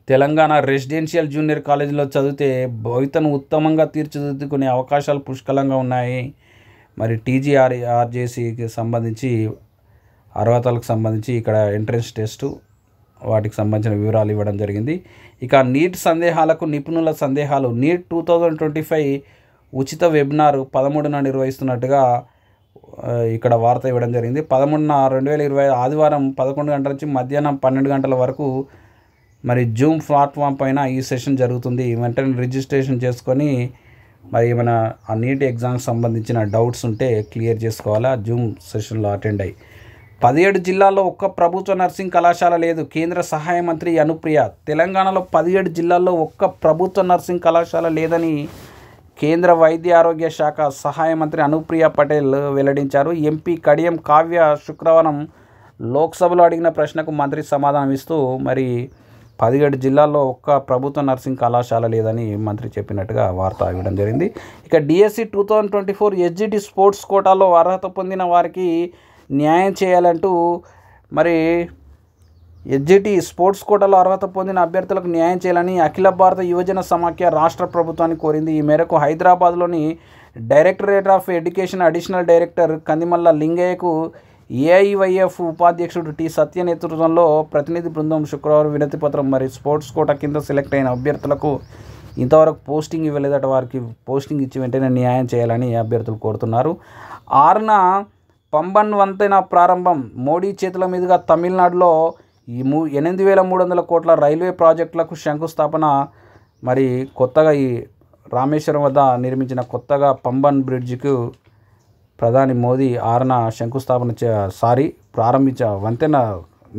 తెలంగాణ రెసిడెన్షియల్ జూనియర్ కాలేజీలో చదివితే భవితను ఉత్తమంగా తీర్చిదిద్దుకునే అవకాశాలు పుష్కలంగా ఉన్నాయి. మరి టీజీఆర్జేసీకి సంబంధించి అర్హతలకు సంబంధించి ఇక్కడ ఎంట్రన్స్ టెస్టు వాటికి సంబంధించిన వివరాలు ఇవ్వడం జరిగింది. ఇక నీట్ సందేహాలకు నిపుణుల సందేహాలు. నీట్ 2025 ఉచిత వెబినార్ 13న నిర్వహిస్తున్నట్టుగా ఇక్కడ వార్త ఇవ్వడం జరిగింది. 13న 2020 ఆదివారం 11 గంటల నుంచి మధ్యాహ్నం 12 గంటల వరకు మరి జూమ్ ప్లాట్ఫామ్ పైన ఈ సెషన్ జరుగుతుంది. వెంటనే రిజిస్ట్రేషన్ చేసుకొని మరి ఏమైనా ఆ నీట్ ఎగ్జామ్కి సంబంధించిన డౌట్స్ ఉంటే క్లియర్ చేసుకోవాలా జూమ్ సెషన్లో అటెండ్ అయ్యి. 17 జిల్లాల్లో ఒక్క ప్రభుత్వ నర్సింగ్ కళాశాల లేదు. కేంద్ర సహాయ మంత్రి అనుప్రియ. తెలంగాణలో 17 జిల్లాల్లో ఒక్క ప్రభుత్వ నర్సింగ్ కళాశాల లేదని కేంద్ర వైద్య ఆరోగ్య శాఖ సహాయ మంత్రి అనుప్రియ పటేల్ వెల్లడించారు. ఎంపీ కడియం కావ్య శుక్రవారం లోక్సభలో అడిగిన ప్రశ్నకు మంత్రి సమాధానం ఇస్తూ మరి 17 జిల్లాల్లో ఒక్క ప్రభుత్వ నర్సింగ్ కళాశాల లేదని మంత్రి చెప్పినట్టుగా వార్త ఇవ్వడం జరిగింది. ఇక డిఎస్సి 2024 ఎస్జిటి స్పోర్ట్స్ కోటాలో అర్హత పొందిన వారికి న్యాయం చేయాలంటూ మరి ఎస్జిటి స్పోర్ట్స్ కోటాలో అర్హత పొందిన అభ్యర్థులకు న్యాయం చేయాలని అఖిల భారత యువజన సమాఖ్య రాష్ట్ర ప్రభుత్వాన్ని కోరింది. ఈ మేరకు హైదరాబాద్లోని directorate of education additional director Kandimalla లింగయ్యకు ఏఐవైఎఫ్ ఉపాధ్యక్షుడు టి సత్య నేతృత్వంలో ప్రతినిధి బృందం శుక్రవారం వినతి పత్రం మరి స్పోర్ట్స్ కోటా కింద సెలెక్ట్ అయిన అభ్యర్థులకు ఇంతవరకు పోస్టింగ్ ఇవ్వలేదట. వారికి పోస్టింగ్ ఇచ్చి వెంటనే న్యాయం చేయాలని అభ్యర్థులు కోరుతున్నారు. 6న పంబన్ వంతెన ప్రారంభం. మోడీ చేతుల మీదుగా తమిళనాడులో 8,300 కోట్ల రైల్వే ప్రాజెక్టులకు శంకుస్థాపన. మరి కొత్తగా ఈ రామేశ్వరం వద్ద నిర్మించిన కొత్తగా పంబన్ బ్రిడ్జికు ప్రధాని మోదీ 6న శంకుస్థాపన వంతెన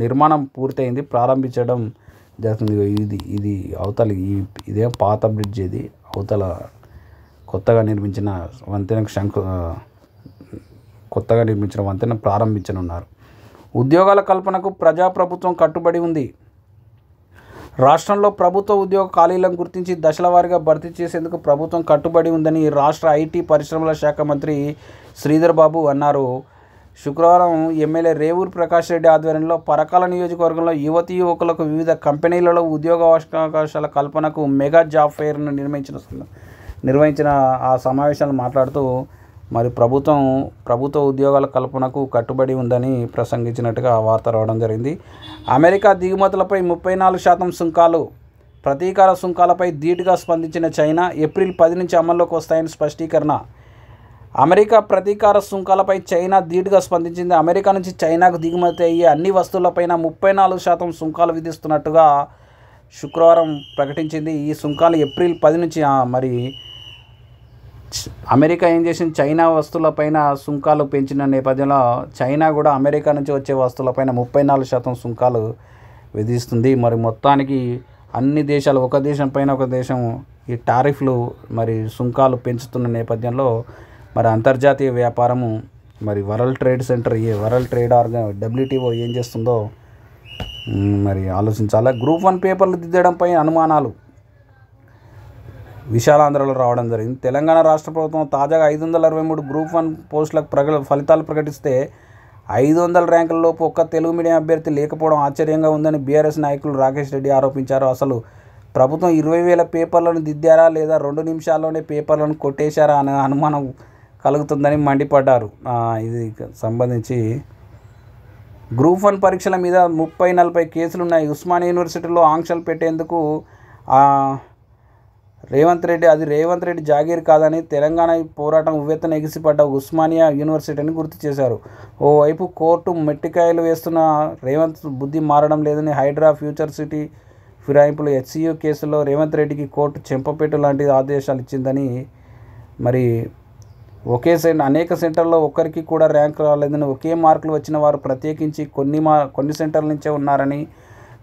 నిర్మాణం పూర్తయింది, ప్రారంభించడం జరుగుతుంది. ఇది అవతల ఇదే పాత బ్రిడ్జ్. ఇది అవతల కొత్తగా నిర్మించిన వంతెన ప్రారంభించనున్నారు. ఉద్యోగాల కల్పనకు ప్రజాప్రభుత్వం కట్టుబడి ఉంది. రాష్ట్రంలో ప్రభుత్వ ఉద్యోగ ఖాళీలను గుర్తించి దశల వారీగా భర్తీ చేసేందుకు ప్రభుత్వం కట్టుబడి ఉందని రాష్ట్ర ఐటీ పరిశ్రమల శాఖ మంత్రి శ్రీధర్ బాబు అన్నారు. శుక్రవారం ఎమ్మెల్యే రేవూరి ప్రకాష్ రెడ్డి ఆధ్వర్యంలో పరకాల నియోజకవర్గంలో యువతీ యువకులకు వివిధ కంపెనీలలో ఉద్యోగ అవకాశాల కల్పనకు మెగా జాబ్ ఫెయిర్ను నిర్వహించిన ఆ సమావేశాలు మాట్లాడుతూ మరి ప్రభుత్వ ఉద్యోగాల కల్పనకు కట్టుబడి ఉందని ప్రసంగించినట్టుగా వార్త రావడం జరిగింది. అమెరికా దిగుమతులపై 34% సుంకాలు, ప్రతీకార సుంకాలపై ధీటుగా స్పందించిన చైనా ఏప్రిల్ 10 నుంచి అమల్లోకి వస్తాయని స్పష్టీకరణ. అమెరికా ప్రతీకార సుంకాలపై చైనా ధీటుగా స్పందించింది. అమెరికా నుంచి చైనాకు దిగుమతి అయ్యే అన్ని వస్తువులపైన 34% సుంకాలు విధిస్తున్నట్టుగా శుక్రవారం ప్రకటించింది. ఈ సుంకాలు ఏప్రిల్ 10 నుంచి మరి అమెరికా ఏం చేసింది, చైనా వస్తువులపైన సుంకాలు పెంచిన నేపథ్యంలో చైనా కూడా అమెరికా నుంచి వచ్చే వస్తువులపైన 34% సుంకాలు విధిస్తుంది. మరి మొత్తానికి అన్ని దేశాలు, ఒక దేశం పైన ఒక దేశం ఈ టారిఫ్లు మరి సుంకాలు పెంచుతున్న నేపథ్యంలో మరి అంతర్జాతీయ వ్యాపారము మరి వరల్డ్ ట్రేడ్ WTO ఏం చేస్తుందో మరి ఆలోచించాలి. గ్రూప్ 1 పేపర్లు దిద్దడంపై అనుమానాలు విశాలాంధ్రలో రావడం జరిగింది. తెలంగాణ రాష్ట్ర ప్రభుత్వం తాజాగా 563 గ్రూప్ 1 పోస్టులకు ఫలితాలు ప్రకటిస్తే 500 ర్యాంకులలోపు ఒక్క తెలుగు మీడియం అభ్యర్థి లేకపోవడం ఆశ్చర్యంగా ఉందని బీఆర్ఎస్ నాయకులు రాకేష్ రెడ్డి ఆరోపించారు. అసలు ప్రభుత్వం 20,000 పేపర్లను దిద్దారా లేదా 2 నిమిషాల్లోనే పేపర్లను కొట్టేశారా అనే అనుమానం కలుగుతుందని మండిపడ్డారు. ఇది సంబంధించి గ్రూప్ 1 పరీక్షల మీద 30-40 కేసులున్నాయి. ఉస్మానియా యూనివర్సిటీలో ఆంక్షలు పెట్టేందుకు రేవంత్ రెడ్డి జాగీర్ కాదని తెలంగాణ పోరాటం ఉవ్వెత్తున ఎగిసిపడ్డ ఉస్మానియా యూనివర్సిటీని గుర్తు చేశారు. ఓవైపు కోర్టు మెట్టికాయలు వేస్తున్న రేవంత్ బుద్ధి మారడం లేదని హైడ్రా ఫ్యూచర్ సిటీ ఫిరాయింపులు HCU కేసులో రేవంత్ రెడ్డికి కోర్టు చెంపపెట్టు లాంటి ఆదేశాలు ఇచ్చిందని, మరి అనేక సెంటర్లో ఒక్కరికి కూడా ర్యాంక్ రాలేదని, ఒకే మార్కులు వచ్చిన వారు ప్రత్యేకించి కొన్ని సెంటర్ల నుంచే ఉన్నారని,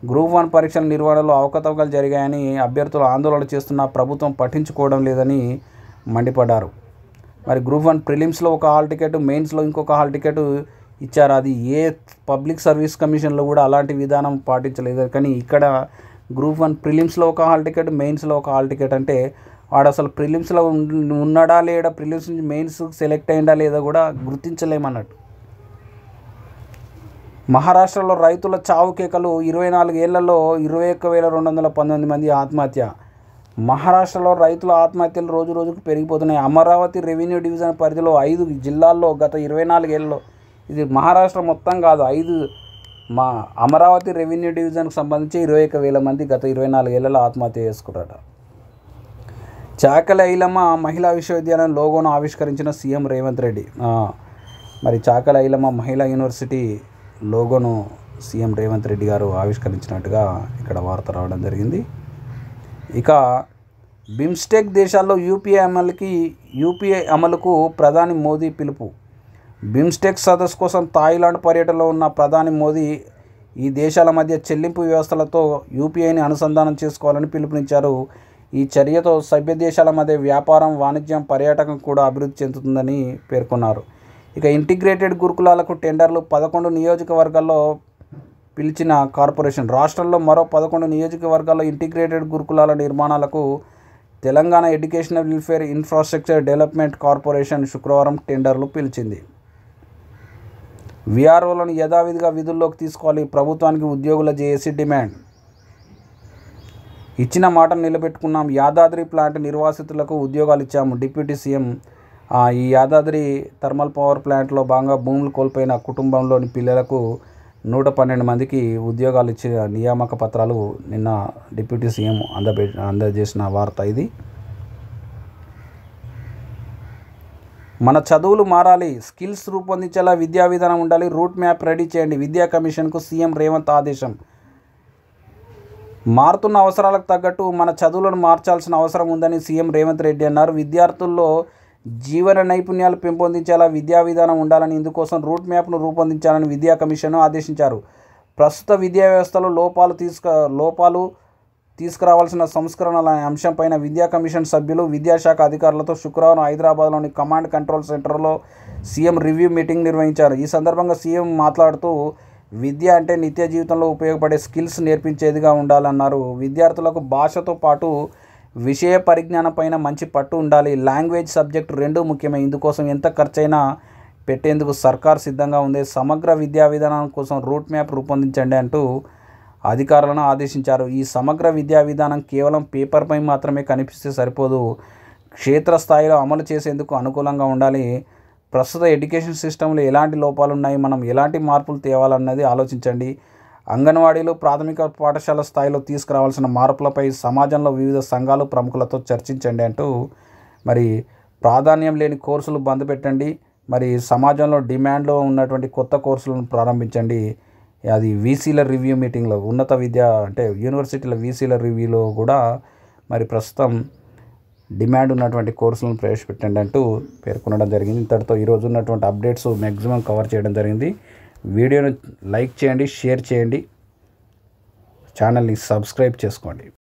గ్రూప్ 1 పరీక్షల నిర్వహణలో అవకతవకలు జరిగాయని అభ్యర్థులు ఆందోళన చేస్తున్న ప్రభుత్వం పట్టించుకోవడం లేదని మండిపడ్డారు. మరి గ్రూప్ 1 ప్రిలిమ్స్లో ఒక హాల్ టికెట్, మెయిన్స్లో ఇంకొక హాల్ టికెట్ ఇచ్చారు. అది ఏ పబ్లిక్ సర్వీస్ కమిషన్లో కూడా అలాంటి విధానం పాటించలేదు. కానీ ఇక్కడ గ్రూప్ 1 ప్రిలిమ్స్లో ఒక హాల్ టికెట్, మెయిన్స్లో ఒక హాల్ టికెట్ అంటే వాడు అసలు ప్రిలిమ్స్లో ఉన్నాడా లేడా, ప్రిలిమ్స్ నుంచి మెయిన్స్ సెలెక్ట్ అయిందా లేదా కూడా గుర్తించలేమన్నట్టు. మహారాష్ట్రలో రైతుల చావు కేకలు, 24 ఏళ్లలో 21,219 మంది ఆత్మహత్య. మహారాష్ట్రలో రైతుల ఆత్మహత్యలు రోజు రోజుకు పెరిగిపోతున్నాయి. అమరావతి రెవెన్యూ డివిజన్ పరిధిలో 5 జిల్లాల్లో గత 24 ఏళ్లలో, ఇది మహారాష్ట్ర మొత్తం కాదు, అమరావతి రెవెన్యూ డివిజన్కి సంబంధించి 21,000 మంది గత 24 ఏళ్లలో ఆత్మహత్య చేసుకున్నారట. చాకలి ఐలమ్మ మహిళా విశ్వవిద్యాలయం లోగోను ఆవిష్కరించిన సీఎం రేవంత్ రెడ్డి. మరి చాకలి ఐలమ్మ మహిళా యూనివర్సిటీ లోగోను సీఎం రేవంత్ రెడ్డి గారు ఆవిష్కరించినట్టుగా ఇక్కడ వార్త రావడం జరిగింది. ఇక బిమ్స్టెక్ దేశాల్లో యూపీఐ అమలుకు ప్రధాని మోదీ పిలుపు. బిమ్స్టెక్ సదస్సు కోసం థాయిలాండ్ పర్యటనలో ఉన్న ప్రధాని మోదీ ఈ దేశాల మధ్య చెల్లింపు వ్యవస్థలతో యూపీఐని అనుసంధానం చేసుకోవాలని పిలుపునిచ్చారు. ఈ చర్యతో సభ్య దేశాల మధ్య వ్యాపారం, వాణిజ్యం, పర్యాటకం కూడా అభివృద్ధి చెందుతుందని పేర్కొన్నారు. ఇక ఇంటిగ్రేటెడ్ గురుకులాలకు టెండర్లు 11 నియోజకవర్గాల్లో పిలిచిన కార్పొరేషన్. రాష్ట్రంలో మరో 11 నియోజకవర్గాల్లో ఇంటిగ్రేటెడ్ గురుకులాల నిర్మాణాలకు Telangana educational welfare infrastructure development corporation శుక్రవారం టెండర్లు పిలిచింది. వీఆర్ఓలను యథావిధిగా విధుల్లోకి తీసుకోవాలి, ప్రభుత్వానికి ఉద్యోగుల జేఏసీ డిమాండ్. ఇచ్చిన మాటను నిలబెట్టుకున్నాం, యాదాద్రి ప్లాంట్ నిర్వాసితులకు ఉద్యోగాలు ఇచ్చాము. డిప్యూటీ సీఎం ఈ యాదాద్రి థర్మల్ పవర్ ప్లాంట్లో భాగంగా భూములు కోల్పోయిన కుటుంబంలోని పిల్లలకు 112 మందికి ఉద్యోగాలు ఇచ్చిన నియామక పత్రాలు నిన్న డిప్యూటీ సీఎం అందజేసిన వార్త ఇది. మన చదువులు మారాలి, స్కిల్స్ రూపొందించేలా విద్యా విధానం ఉండాలి, రూట్ మ్యాప్ రెడీ చేయండి. విద్యా కమిషన్కు సీఎం రేవంత్ ఆదేశం. మారుతున్న అవసరాలకు తగ్గట్టు మన చదువులను మార్చాల్సిన అవసరం ఉందని సీఎం రేవంత్ రెడ్డి అన్నారు. విద్యార్థుల్లో జీవన నైపుణ్యాలు పెంపొందించేలా విద్యా విధానం ఉండాలని, ఇందుకోసం రూట్ మ్యాప్ను రూపొందించాలని విద్యా కమిషన్ను ఆదేశించారు. ప్రస్తుత విద్యా వ్యవస్థలో లోపాలు తీసుకురావాల్సిన సంస్కరణల అంశంపైన విద్యా కమిషన్ సభ్యులు విద్యాశాఖ అధికారులతో శుక్రవారం హైదరాబాద్లోని కమాండ్ కంట్రోల్ సెంటర్లో సీఎం రివ్యూ మీటింగ్ నిర్వహించారు. ఈ సందర్భంగా సీఎం మాట్లాడుతూ విద్య అంటే నిత్య జీవితంలో ఉపయోగపడే స్కిల్స్ నేర్పించేదిగా ఉండాలన్నారు. విద్యార్థులకు భాషతో పాటు విషయ పరిజ్ఞానం పైన మంచి పట్టు ఉండాలి. లాంగ్వేజ్, సబ్జెక్టు రెండూ ముఖ్యమే. ఇందుకోసం ఎంత ఖర్చైనా పెట్టేందుకు సర్కార్ సిద్ధంగా ఉంది. సమగ్ర విద్యా విధానం కోసం రూట్ మ్యాప్ రూపొందించండి అంటూ అధికారులను ఆదేశించారు. ఈ సమగ్ర విద్యా విధానం కేవలం పేపర్పై మాత్రమే కనిపిస్తే సరిపోదు, క్షేత్రస్థాయిలో అమలు చేసేందుకు అనుకూలంగా ఉండాలి. ప్రస్తుత ఎడ్యుకేషన్ సిస్టంలో ఎలాంటి లోపాలు ఉన్నాయి, మనం ఎలాంటి మార్పులు తేవాలన్నది ఆలోచించండి. అంగన్వాడీలు ప్రాథమిక పాఠశాల స్థాయిలో తీసుకురావాల్సిన మార్పులపై సమాజంలో వివిధ సంఘాలు ప్రముఖులతో చర్చించండి అంటూ మరి ప్రాధాన్యం లేని కోర్సులు బంద్ పెట్టండి, మరి సమాజంలో డిమాండ్లో ఉన్నటువంటి కొత్త కోర్సులను ప్రారంభించండి. అది వీసీల రివ్యూ మీటింగ్లో, ఉన్నత విద్య అంటే యూనివర్సిటీల వీసీల రివ్యూలో కూడా మరి ప్రస్తుతం డిమాండ్ ఉన్నటువంటి కోర్సులను ప్రవేశపెట్టండి అంటూ పేర్కొనడం జరిగింది. ఇంతటితో ఈరోజు ఉన్నటువంటి అప్డేట్స్ మ్యాక్సిమం కవర్ చేయడం జరిగింది. వీడియోను లైక్ చేయండి, షేర్ చేయండి, ఛానల్ని సబ్స్క్రైబ్ చేసుకోండి.